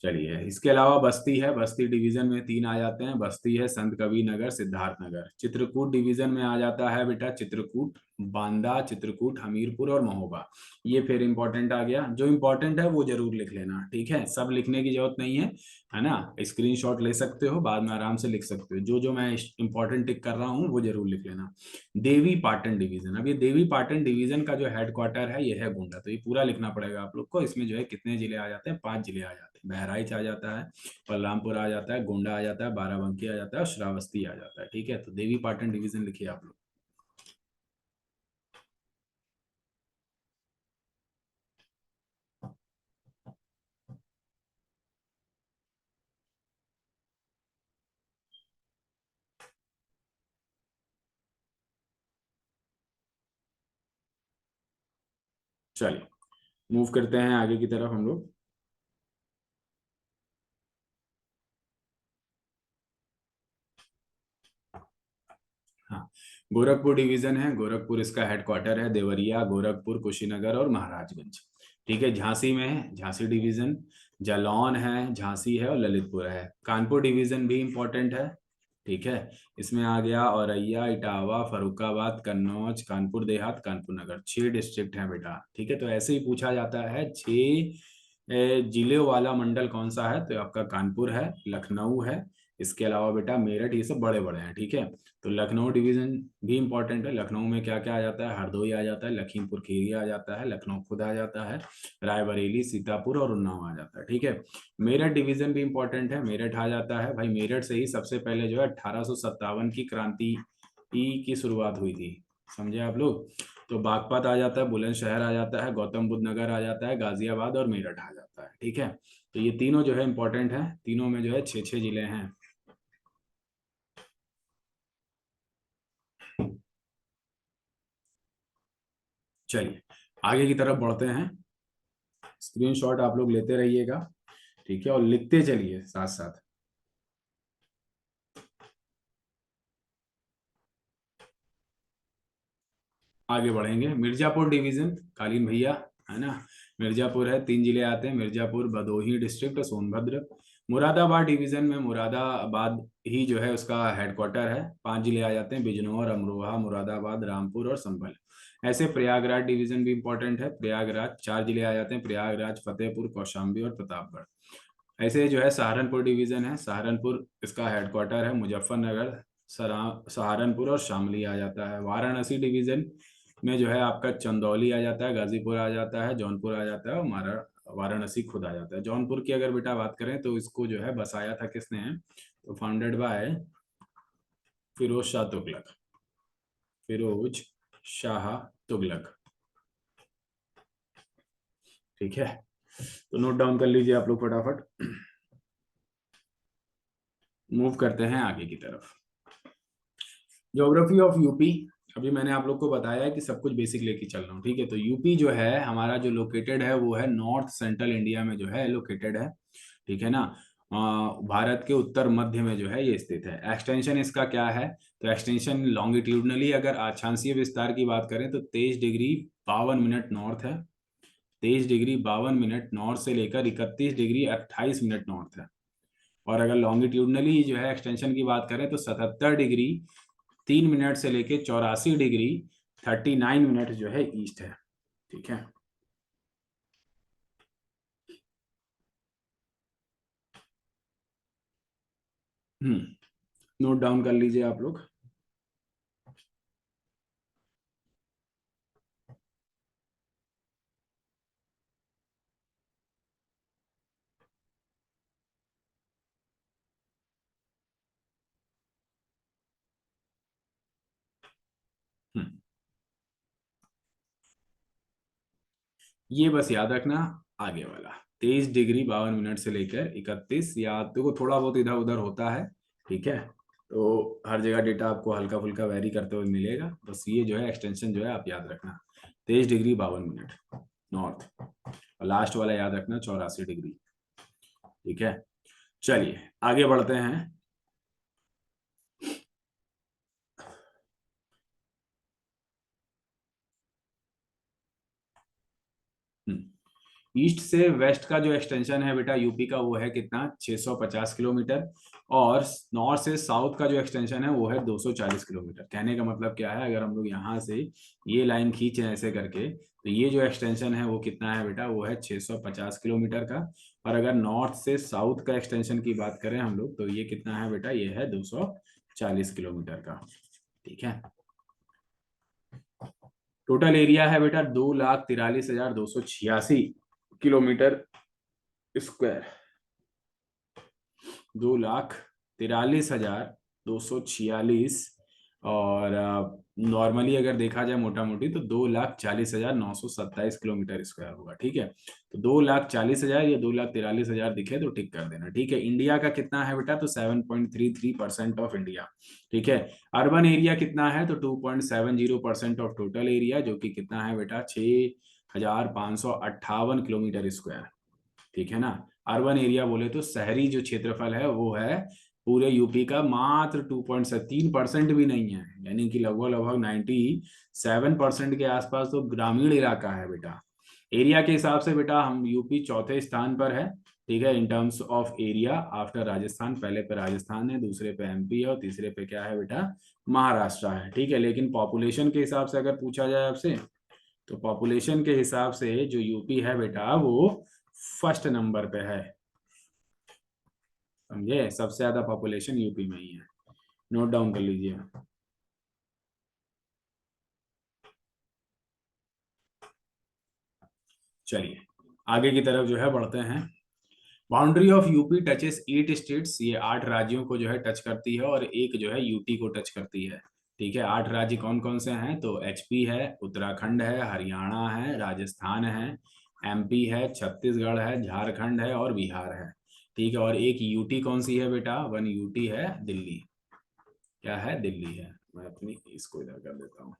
चलिए इसके अलावा बस्ती है, बस्ती डिवीजन में 3 आ जाते हैं, बस्ती है, संत कबीर नगर, सिद्धार्थ नगर। चित्रकूट डिवीजन में आ जाता है बेटा चित्रकूट, बांदा, चित्रकूट, हमीरपुर और महोबा। ये फिर इंपॉर्टेंट आ गया, जो इंपॉर्टेंट है वो जरूर लिख लेना। ठीक है, सब लिखने की जरूरत नहीं है ना, स्क्रीनशॉट ले सकते हो, बाद में आराम से लिख सकते हो। जो जो मैं इंपॉर्टेंट टिक कर रहा हूँ वो जरूर लिख लेना। देवी पाटन डिवीजन, अब ये देवी पाटन डिवीजन का जो हेडक्वार्टर है ये है गोंडा, तो ये पूरा लिखना पड़ेगा आप लोग को। इसमें जो है कितने जिले आ जाते हैं, 5 जिले आ जाते हैं। बहराइच आ जाता है, बलरामपुर आ जाता है, गोंडा आ जाता है, बाराबंकी आ जाता है और श्रावस्ती आ जाता है। ठीक है, तो देवी पाटन डिवीजन लिखिए आप लोग। चलिए मूव करते हैं आगे की तरफ हम लोग। हाँ, गोरखपुर डिवीजन है, गोरखपुर इसका हेडक्वार्टर है, देवरिया, गोरखपुर, कुशीनगर और महाराजगंज। ठीक है, झांसी में है, झांसी डिवीजन, जालौन है, झांसी है और ललितपुर है। कानपुर डिवीजन भी इंपॉर्टेंट है। ठीक है। इसमें आ गया औरैया, इटावा, फर्रुखाबाद, कन्नौज, कानपुर देहात, कानपुर नगर, 6 डिस्ट्रिक्ट हैं बेटा। ठीक है, तो ऐसे ही पूछा जाता है 6 जिले वाला मंडल कौन सा है, तो आपका कानपुर है, लखनऊ है, इसके अलावा बेटा मेरठ, ये सब बड़े बड़े हैं। ठीक है, तो लखनऊ डिवीजन भी इंपॉर्टेंट है। लखनऊ में क्या क्या आ जाता है, हरदोई आ जाता है, लखीमपुर खीरी आ जाता है, लखनऊ खुद आ जाता है, रायबरेली, सीतापुर और उन्नाव आ जाता है। ठीक है, मेरठ डिवीजन भी इंपॉर्टेंट है, मेरठ आ जाता है भाई। मेरठ से ही सबसे पहले जो है 1857 की क्रांति की शुरुआत हुई थी, समझे आप लोग। तो बागपत आ जाता है, बुलंदशहर आ जाता है, गौतम बुद्ध नगर आ जाता है, गाजियाबाद और मेरठ आ जाता है। ठीक है, तो ये तीनों जो है इंपॉर्टेंट है, तीनों में जो है 6 6 जिले हैं। चलिए आगे की तरफ बढ़ते हैं। स्क्रीनशॉट आप लोग लेते रहिएगा, ठीक है, और लिखते चलिए साथ साथ। आगे बढ़ेंगे। मिर्जापुर डिवीजन, कालीन भैया, है ना। मिर्जापुर है, 3 जिले आते हैं, मिर्जापुर, भदोही डिस्ट्रिक्ट और सोनभद्र। मुरादाबाद डिवीजन में मुरादाबाद ही जो है उसका हेडक्वार्टर है, 5 जिले आ जाते हैं, बिजनौर, अमरोहा, मुरादाबाद, रामपुर और संभल। ऐसे प्रयागराज डिवीजन भी इंपॉर्टेंट है, प्रयागराज 4 जिले आ जाते हैं, प्रयागराज, फतेहपुर, कौशाम्बी और प्रतापगढ़। ऐसे जो है सहारनपुर डिवीजन है, सहारनपुर इसका हेडक्वार्टर है, मुजफ्फरनगर, सहारनपुर और शामली आ जाता है। वाराणसी डिवीजन में जो है आपका चंदौली आ जाता है, गाजीपुर आ जाता है, जौनपुर आ जाता है और हमारा वाराणसी खुद आ जाता है। जौनपुर की अगर बेटा बात करें तो इसको जो है बसाया था किसने है, तो फाउंडेड बाय फिरोज शाह तुगलक, फिरोज शाह तुगलक। ठीक है, तो नोट डाउन कर लीजिए आप लोग फटाफट। मूव करते हैं आगे की तरफ। Geography of UP. अभी मैंने आप लोग को बताया है कि सब कुछ बेसिक लेके चल रहा हूँ, ठीक है। तो यूपी जो है हमारा जो लोकेटेड है वो है नॉर्थ सेंट्रल इंडिया में जो है लोकेटेड है, ठीक है ना। भारत के उत्तर मध्य में जो है ये स्थित है। एक्सटेंशन इसका क्या है, तो एक्सटेंशन लॉन्गिट्यूडनली अगर अक्षांशीय विस्तार की बात करें तो 23 डिग्री 52 मिनट नॉर्थ है, 23 डिग्री 52 मिनट नॉर्थ से लेकर 31 डिग्री 28 मिनट नॉर्थ है। और अगर लॉन्गिट्यूडनली जो है एक्सटेंशन की बात करें तो 77 डिग्री 3 मिनट से लेके 84 डिग्री 39 मिनट जो है ईस्ट है, ठीक है। नोट डाउन कर लीजिए आप लोग। हम्म, ये बस याद रखना, आगे वाला 23 डिग्री 52 मिनट से लेकर 31, या देखो थोड़ा बहुत इधर उधर होता है, ठीक है। तो हर जगह डेटा आपको हल्का फुल्का वेरी करते हुए मिलेगा, बस ये जो है एक्सटेंशन जो है आप याद रखना, 23 डिग्री 52 मिनट नॉर्थ, और लास्ट वाला याद रखना 84 डिग्री, ठीक है। चलिए आगे बढ़ते हैं। ईस्ट से वेस्ट का जो एक्सटेंशन है बेटा यूपी का वो है कितना, 650 किलोमीटर। और नॉर्थ से साउथ का जो एक्सटेंशन है वो है 240 किलोमीटर। कहने का मतलब क्या है, अगर हम लोग यहाँ से ये लाइन खींचे ऐसे करके, तो ये जो एक्सटेंशन है वो कितना है बेटा, वो है 650 किलोमीटर का। और अगर नॉर्थ से साउथ का एक्सटेंशन की बात करें हम लोग, तो ये कितना है बेटा, ये है 240 किलोमीटर का, ठीक है। टोटल एरिया है बेटा 2,43,286 किलोमीटर स्क्वायर, 2,43,286। और नॉर्मली अगर देखा जाए मोटा मोटी तो 2,40,927 किलोमीटर स्क्वायर होगा, ठीक है। तो 2,40,000 या 2,43,000 दिखे तो टिक कर देना, ठीक है। इंडिया का कितना है बेटा, तो 7.33% ऑफ इंडिया, ठीक है। अर्बन एरिया कितना है, तो 2.70% ऑफ टोटल एरिया, जो कि कितना है बेटा, 6,558 किलोमीटर स्क्वायर, ठीक है ना। अर्बन एरिया बोले तो शहरी जो क्षेत्रफल है वो है पूरे यूपी का मात्र 2.3% भी नहीं है, यानी कि लगभग लगभग 97% के आसपास तो ग्रामीण इलाका है बेटा। एरिया के हिसाब से बेटा हम यूपी चौथे स्थान पर है, ठीक है, in terms of area after Rajasthan, पहले पे राजस्थान है, दूसरे पे एमपी है और तीसरे पे क्या है बेटा, महाराष्ट्र है। ठीक है, लेकिन पॉपुलेशन के हिसाब से अगर पूछा जाए आपसे, तो पॉपुलेशन के हिसाब से जो यूपी है बेटा वो फर्स्ट नंबर पे है। समझे, सबसे ज्यादा पॉपुलेशन यूपी में ही है, नोट डाउन कर लीजिए। चलिए आगे की तरफ जो है बढ़ते हैं। Boundary of UP touches 8 states, ये 8 राज्यों को जो है टच करती है और एक जो है यूटी को टच करती है। ठीक है, 8 राज्य कौन कौन से हैं, तो एचपी है, उत्तराखंड है, हरियाणा है, राजस्थान है, एमपी है, छत्तीसगढ़ है, झारखंड है और बिहार है। ठीक है, और एक यूटी कौन सी है बेटा, वन यूटी है दिल्ली। क्या है, दिल्ली है। मैं अपनी इसको इधर कर देता हूँ।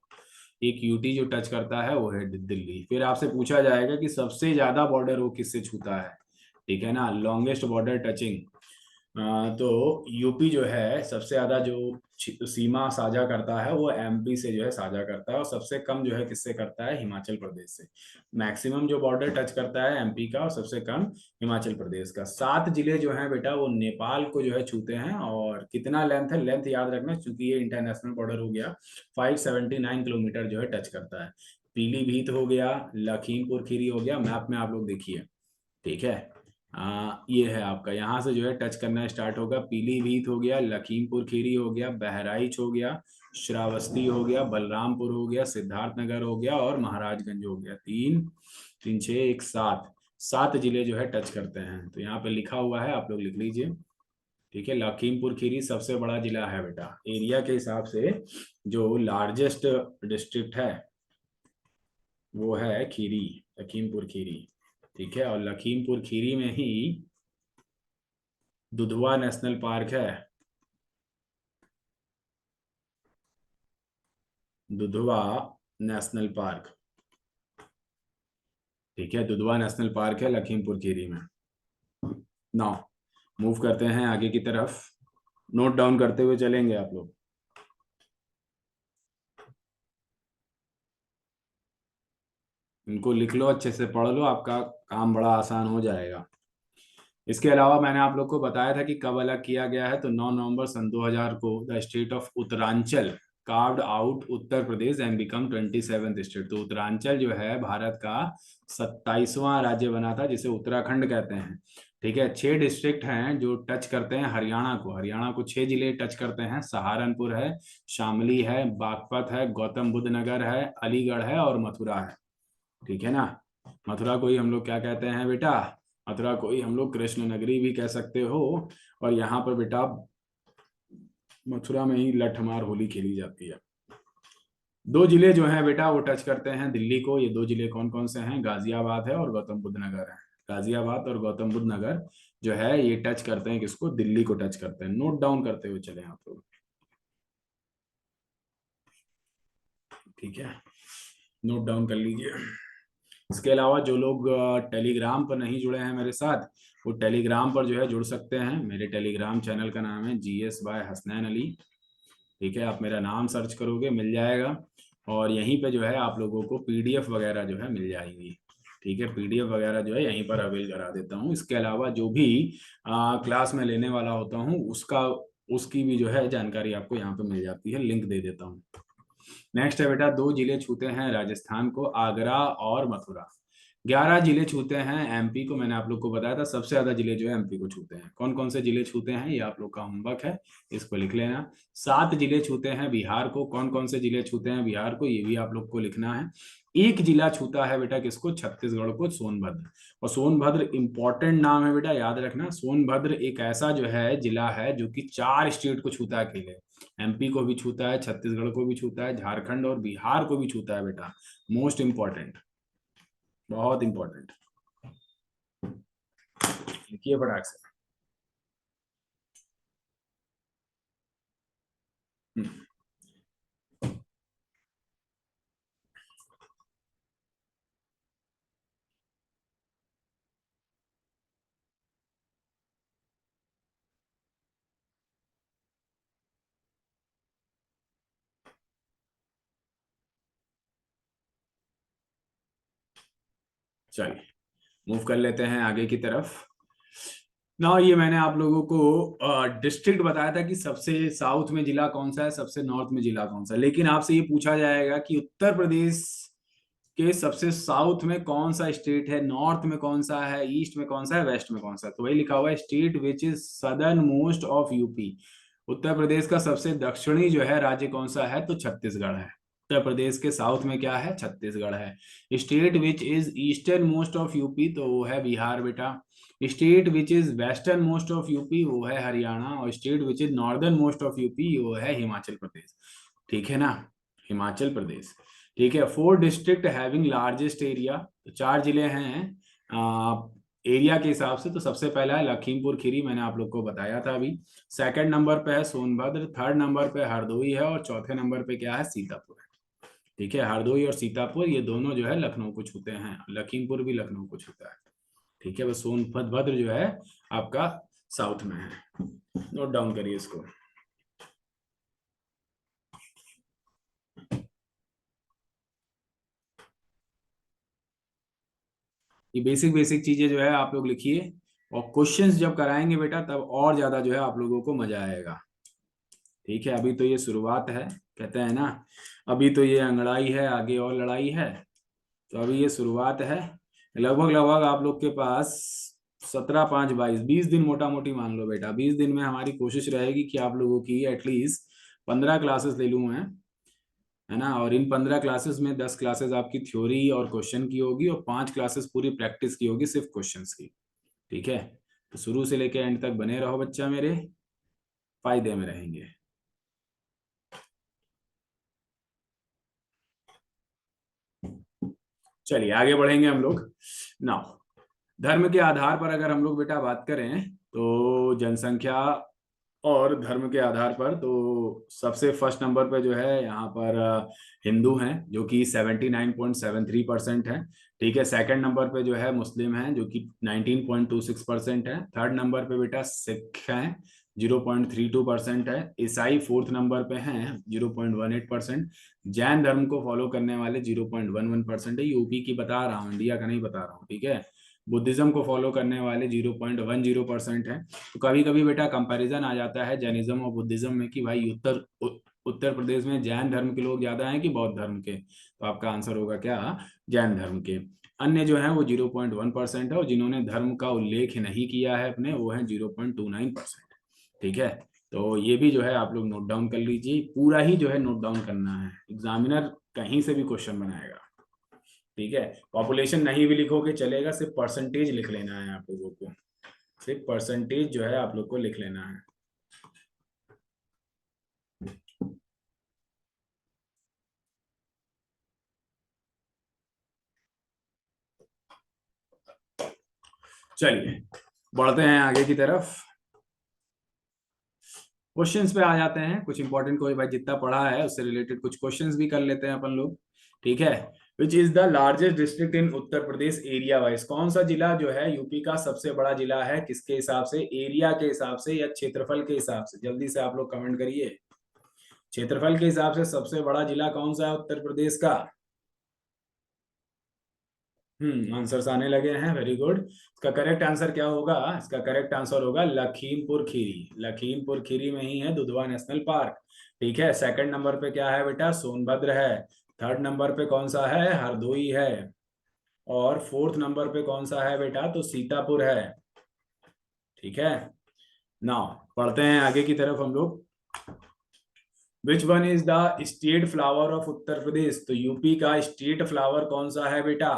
एक यूटी जो टच करता है वो है दिल्ली। फिर आपसे पूछा जाएगा कि सबसे ज्यादा बॉर्डर वो किससे छूता है। ठीक है ना, लॉन्गेस्ट बॉर्डर टचिंग। तो यूपी जो है सबसे ज्यादा जो सीमा साझा करता है वो एमपी से जो है साझा करता है, और सबसे कम जो है किससे करता है, हिमाचल प्रदेश से। मैक्सिमम जो बॉर्डर टच करता है एमपी का, और सबसे कम हिमाचल प्रदेश का। 7 जिले जो हैं बेटा वो नेपाल को जो है छूते हैं, और कितना लेंथ है, लेंथ याद रखना क्योंकि ये इंटरनेशनल बॉर्डर हो गया। 579 किलोमीटर जो है टच करता है। पीलीभीत हो गया, लखीमपुर खीरी हो गया, मैप में आप लोग देखिए। ठीक है, ये है आपका, यहाँ से जो है टच करना स्टार्ट होगा। पीलीभीत हो गया, लखीमपुर खीरी हो गया, बहराइच हो गया, श्रावस्ती हो गया, बलरामपुर हो गया, सिद्धार्थनगर हो गया और महाराजगंज हो गया। तीन, तीन छः एक, 7, 7 जिले जो है टच करते हैं। तो यहाँ पे लिखा हुआ है, आप लोग लिख लीजिए। ठीक है, लखीमपुर खीरी सबसे बड़ा जिला है बेटा, एरिया के हिसाब से जो लार्जेस्ट डिस्ट्रिक्ट है वो है खीरी, लखीमपुर खीरी। ठीक है, और लखीमपुर खीरी में ही दुधवा नेशनल पार्क है। Dudhwa national park. ठीक है, दुधवा नेशनल पार्क है लखीमपुर खीरी में। नाउ मूव करते हैं आगे की तरफ, नोट डाउन करते हुए चलेंगे आप लोग। इनको लिख लो, अच्छे से पढ़ लो, आपका काम बड़ा आसान हो जाएगा। इसके अलावा मैंने आप लोग को बताया था कि कब अलग किया गया है, तो 9 नवंबर सन 2000 को the state of Uttaranchal carved out Uttar Pradesh and become 27th state. तो उत्तरांचल जो है भारत का 27वां राज्य बना था, जिसे उत्तराखंड कहते हैं। ठीक है, 6 डिस्ट्रिक्ट हैं जो टच करते हैं हरियाणा को। हरियाणा को 6 जिले टच करते हैं, सहारनपुर है, शामली है, बागपत है, गौतम बुद्ध नगर है, अलीगढ़ है और मथुरा है। ठीक है ना, मथुरा को ही हम लोग क्या कहते हैं बेटा, मथुरा को ही हम लोग कृष्ण नगरी भी कह सकते हो। और यहाँ पर बेटा मथुरा में ही लठमार होली खेली जाती है। 2 जिले जो हैं बेटा वो टच करते हैं दिल्ली को। ये 2 जिले कौन कौन से हैं, गाजियाबाद है और गौतम बुद्ध नगर है। गाजियाबाद और गौतम बुद्ध नगर जो है ये टच करते हैं किसको, दिल्ली को टच करते हैं। नोट डाउन करते हुए चले आप लोग। ठीक है, नोट डाउन कर लीजिए। इसके अलावा जो लोग टेलीग्राम पर नहीं जुड़े हैं मेरे साथ, वो टेलीग्राम पर जो है जुड़ सकते हैं। मेरे टेलीग्राम चैनल का नाम है जीएस बाय हसनैन अली। ठीक है, आप मेरा नाम सर्च करोगे मिल जाएगा, और यहीं पे जो है आप लोगों को पीडीएफ वगैरह जो है मिल जाएगी। ठीक है, पीडीएफ वगैरह जो है यहीं पर अवेल करा देता हूँ। इसके अलावा जो भी क्लास में लेने वाला होता हूँ उसका, उसकी भी जो है जानकारी आपको यहाँ पे मिल जाती है, लिंक दे देता हूँ। नेक्स्ट है बेटा, 2 जिले छूते हैं राजस्थान को, आगरा और मथुरा। 11 जिले छूते हैं एमपी को। मैंने आप लोग को बताया था सबसे ज्यादा जिले जो है एमपी को छूते हैं। कौन कौन से जिले छूते हैं ये आप लोग का होमवर्क है, इसको लिख लेना। 7 जिले छूते हैं बिहार को। कौन कौन से जिले छूते हैं बिहार को, ये भी आप लोग को लिखना है। एक जिला छूता है बेटा किसको, छत्तीसगढ़ को, सोनभद्र। और सोनभद्र इंपॉर्टेंट नाम है बेटा, याद रखना। सोनभद्र एक ऐसा जो है जिला है जो कि 4 स्टेट को छूता है अकेले। एमपी को भी छूता है, छत्तीसगढ़ को भी छूता है, झारखंड और बिहार को भी छूता है बेटा। मोस्ट इंपॉर्टेंट, बहुत इंपॉर्टेंट, लिखिए फटाक से। हम्म, चलिए मूव कर लेते हैं आगे की तरफ। ना ये मैंने आप लोगों को डिस्ट्रिक्ट बताया था कि सबसे साउथ में जिला कौन सा है, सबसे नॉर्थ में जिला कौन सा है, लेकिन आपसे ये पूछा जाएगा कि उत्तर प्रदेश के सबसे साउथ में कौन सा स्टेट है, नॉर्थ में कौन सा है, ईस्ट में कौन सा है, वेस्ट में कौन सा है। तो वही लिखा हुआ है, state which is southern most of UP. Uttar Pradesh का सबसे दक्षिणी जो है राज्य कौन सा है, तो छत्तीसगढ़ है। उत्तर प्रदेश के साउथ में क्या है, छत्तीसगढ़ है। State which is eastern most of UP, तो वो है बिहार बेटा। State which is western most of UP, वो है हरियाणा। और state which is northern most of UP, वो है हिमाचल प्रदेश। ठीक है ना, हिमाचल प्रदेश। ठीक है, 4 डिस्ट्रिक्ट हैविंग लार्जेस्ट एरिया, तो 4 जिले हैं एरिया के हिसाब से। तो सबसे पहला है लखीमपुर खीरी, मैंने आप लोग को बताया था अभी। सेकंड नंबर पे है सोनभद्र, थर्ड नंबर पे हरदोई है, और चौथे नंबर पे क्या है, सीतापुर है। ठीक है, हरदोई और सीतापुर ये दोनों जो है लखनऊ को छूते हैं, लखीमपुर भी लखनऊ को छूता है। ठीक है, बस सोनभद्र जो है आपका साउथ में है। नोट डाउन करिए इसको। ये बेसिक बेसिक चीजें जो है आप लोग लिखिए, और क्वेश्चंस जब कराएंगे बेटा तब और ज्यादा जो है आप लोगों को मजा आएगा। ठीक है, अभी तो ये शुरुआत है, कहते हैं ना, अभी तो ये अंगड़ाई है, आगे और लड़ाई है। तो अभी ये शुरुआत है। लगभग लगभग आप लोग के पास 17, 5, 22, 20 दिन मोटा मोटी मान लो बेटा। 20 दिन में हमारी कोशिश रहेगी कि आप लोगों की एटलीस्ट 15 क्लासेस ले लूँ मैं, है ना। और इन 15 क्लासेस में 10 क्लासेस आपकी थ्योरी और क्वेश्चन की होगी, और 5 क्लासेस पूरी प्रैक्टिस की होगी, सिर्फ क्वेश्चंस की। ठीक है, तो शुरू से लेकर एंड तक बने रहो बच्चा, मेरे फायदे में रहेंगे। चलिए आगे बढ़ेंगे हम लोग। नाउ, धर्म के आधार पर अगर हम लोग बेटा बात करें, तो जनसंख्या और धर्म के आधार पर तो सबसे फर्स्ट नंबर पे जो है यहाँ पर हिंदू हैं, जो कि 79.73% है। ठीक है, सेकंड नंबर पे जो है मुस्लिम हैं, जो कि 19.26% है। थर्ड नंबर पे बेटा सिख हैं, 0.32% है। ईसाई फोर्थ नंबर पे हैं, 0.18%। जैन धर्म को फॉलो करने वाले 0.11% है। यूपी की बता रहा हूँ, इंडिया का नहीं बता रहा हूँ। ठीक है, बुद्धिज्म को फॉलो करने वाले 0.10% है। तो कभी कभी बेटा कंपैरिजन आ जाता है जैनिज्म और बुद्धिज्म में कि भाई उत्तर प्रदेश में जैन धर्म के लोग ज्यादा हैं कि बौद्ध धर्म के, तो आपका आंसर होगा क्या, जैन धर्म के। अन्य जो है वो 0.1% है, और जिन्होंने धर्म का उल्लेख नहीं किया है अपने, वो है 0.29%। ठीक है, तो ये भी जो है आप लोग नोट डाउन कर लीजिए, पूरा ही जो है नोट डाउन करना है, एग्जामिनर कहीं से भी क्वेश्चन बनाएगा। ठीक है, पॉपुलेशन नहीं भी लिखोगे चलेगा, सिर्फ परसेंटेज लिख लेना है आप लोगों को, सिर्फ परसेंटेज जो है आप लोग को लिख लेना है। चलिए बढ़ते हैं आगे की तरफ। क्वेश्चंस पे आ जाते हैं, कुछ इंपॉर्टेंट, कोई भाई जितना पढ़ा है उससे रिलेटेड कुछ क्वेश्चंस भी कर लेते हैं अपन लोग। ठीक है, which is the largest district in Uttar Pradesh area wise, कौन सा जिला जो है यूपी का सबसे बड़ा जिला है, किसके हिसाब से, एरिया के हिसाब से या क्षेत्रफल के हिसाब से, जल्दी से आप लोग कमेंट करिए। क्षेत्रफल के हिसाब से सबसे बड़ा जिला कौन सा है उत्तर प्रदेश का। आंसर्स आने लगे हैं, वेरी गुड। इसका करेक्ट आंसर क्या होगा, इसका करेक्ट आंसर होगा लखीमपुर खीरी। लखीमपुर खीरी में ही है दुधवा नेशनल पार्क। ठीक है, सेकंड नंबर पे क्या है बेटा, सोनभद्र है। थर्ड नंबर पे कौन सा है, हरदोई है। और फोर्थ नंबर पे कौन सा है बेटा, तो सीतापुर है। ठीक है, नाउ पढ़ते हैं आगे की तरफ हम लोग। Which one is the state flower of Uttar Pradesh, तो यूपी का स्टेट फ्लावर कौन सा है बेटा।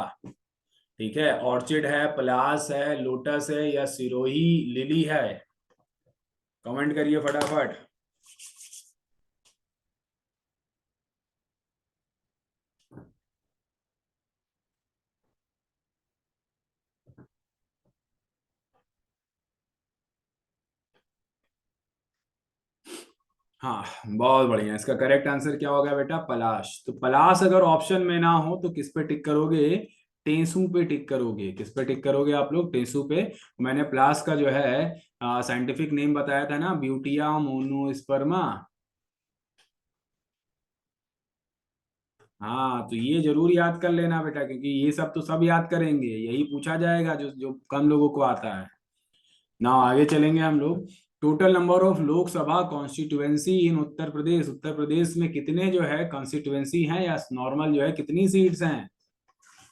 ठीक है, ऑर्चिड है, पलास है, लोटस है, या सिरोही लिली है। कमेंट करिए फटाफट। हाँ, बहुत बढ़िया, इसका करेक्ट आंसर क्या होगा बेटा, पलाश। तो पलाश अगर ऑप्शन में ना हो तो किस पे टिक करोगे, टेंसू पे टिक करोगे। किस पे टिक करोगे आप लोग, टेंसू पे। मैंने प्लास का जो है साइंटिफिक नेम बताया था ना, ब्यूटिया मोनोस्पर्मा। हाँ, तो ये जरूर याद कर लेना बेटा, क्योंकि ये सब तो सब याद करेंगे, यही पूछा जाएगा जो जो कम लोगों को आता है। ना आगे चलेंगे हम लोग। Total number of Lok Sabha constituency in Uttar Pradesh, Uttar Pradesh में कितने जो है कॉन्स्टिट्यूएंसी हैं या नॉर्मल जो है कितनी सीट्स हैं?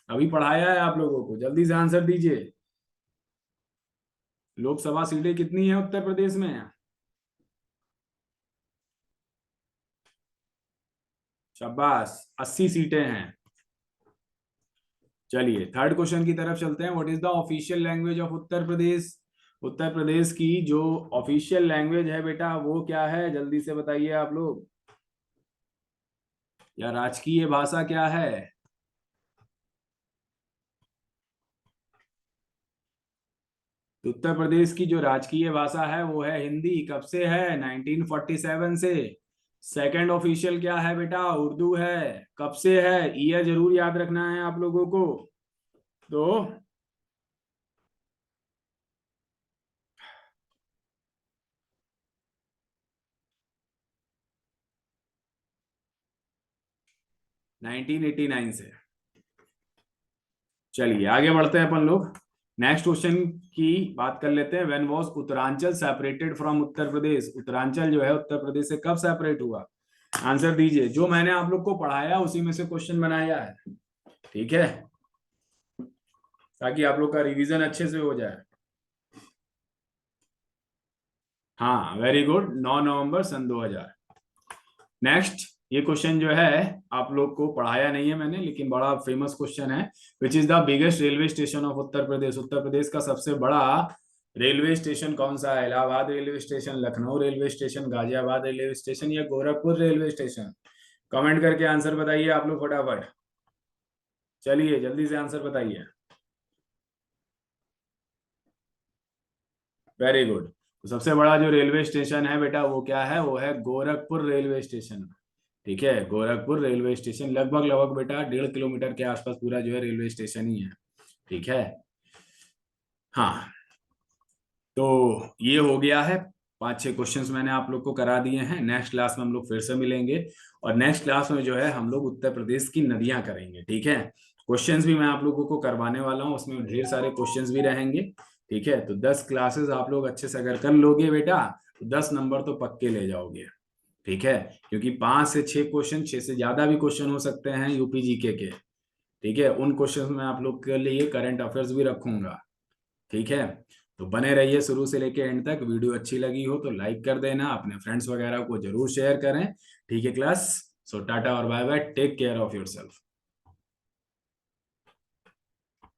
अभी पढ़ाया है आप लोगों को, जल्दी से आंसर दीजिए। लोकसभा सीटें कितनी है उत्तर प्रदेश में? शाबाश, 80 सीटें हैं। चलिए थर्ड क्वेश्चन की तरफ चलते हैं। What is the official language of Uttar Pradesh? Uttar Pradesh की जो ऑफिशियल लैंग्वेज है बेटा वो क्या है, जल्दी से बताइए आप लोग। या राजकीय भाषा क्या है? उत्तर प्रदेश की जो राजकीय भाषा है वो है हिंदी। कब से है? 1947 से। सेकंड ऑफिशियल क्या है बेटा? उर्दू है। कब से है? ईयर जरूर याद रखना है आप लोगों को। तो 1989 से। चलिए आगे बढ़ते हैं अपन लोग। नेक्स्ट क्वेश्चन की बात कर लेते हैं। When was Uttaranchal separated from Uttar Pradesh? Uttaranchal जो है उत्तर प्रदेश से कब सेपरेट हुआ? आंसर दीजिए। जो मैंने आप लोग को पढ़ाया उसी में से क्वेश्चन बनाया है, ठीक है, ताकि आप लोग का रिवीजन अच्छे से हो जाए। हाँ वेरी गुड, 9 नवंबर सन 2000। नेक्स्ट ये क्वेश्चन जो है आप लोग को पढ़ाया नहीं है मैंने, लेकिन बड़ा फेमस क्वेश्चन है। Which is the biggest railway station of Uttar Pradesh? Uttar Pradesh का सबसे बड़ा रेलवे स्टेशन कौन सा है? Allahabad railway station, Lucknow railway station, Ghaziabad railway station या गोरखपुर रेलवे स्टेशन? कमेंट करके आंसर बताइए आप लोग फटाफट। चलिए जल्दी से आंसर बताइए। Very good. तो सबसे बड़ा जो रेलवे स्टेशन है बेटा वो क्या है? वो है गोरखपुर रेलवे स्टेशन। ठीक है, गोरखपुर रेलवे स्टेशन लगभग लगभग बेटा 1.5 किलोमीटर के आसपास पूरा जो है रेलवे स्टेशन ही है। ठीक है। हाँ, तो ये हो गया है। 5-6 क्वेश्चंस मैंने आप लोग को करा दिए हैं। नेक्स्ट क्लास में हम लोग फिर से मिलेंगे और नेक्स्ट क्लास में जो है हम लोग उत्तर प्रदेश की नदियां करेंगे। ठीक है, क्वेश्चंस भी मैं आप लोगों को करवाने वाला हूँ, उसमें ढेर सारे क्वेश्चंस भी रहेंगे। ठीक है, तो 10 क्लासेस आप लोग अच्छे से अगर कर लोगे बेटा तो 10 नंबर तो पक्के ले जाओगे। ठीक है, क्योंकि 5 से 6 क्वेश्चन, 6 से ज्यादा भी क्वेश्चन हो सकते हैं यूपी जीके के। ठीक है, उन क्वेश्चन में आप लोग के लिए करंट अफेयर्स भी रखूंगा। ठीक है, तो बने रहिए शुरू से लेके एंड तक। वीडियो अच्छी लगी हो तो लाइक कर देना, अपने फ्रेंड्स वगैरह को जरूर शेयर करें। ठीक है क्लास, सो टाटा और bye bye, take care of yourself.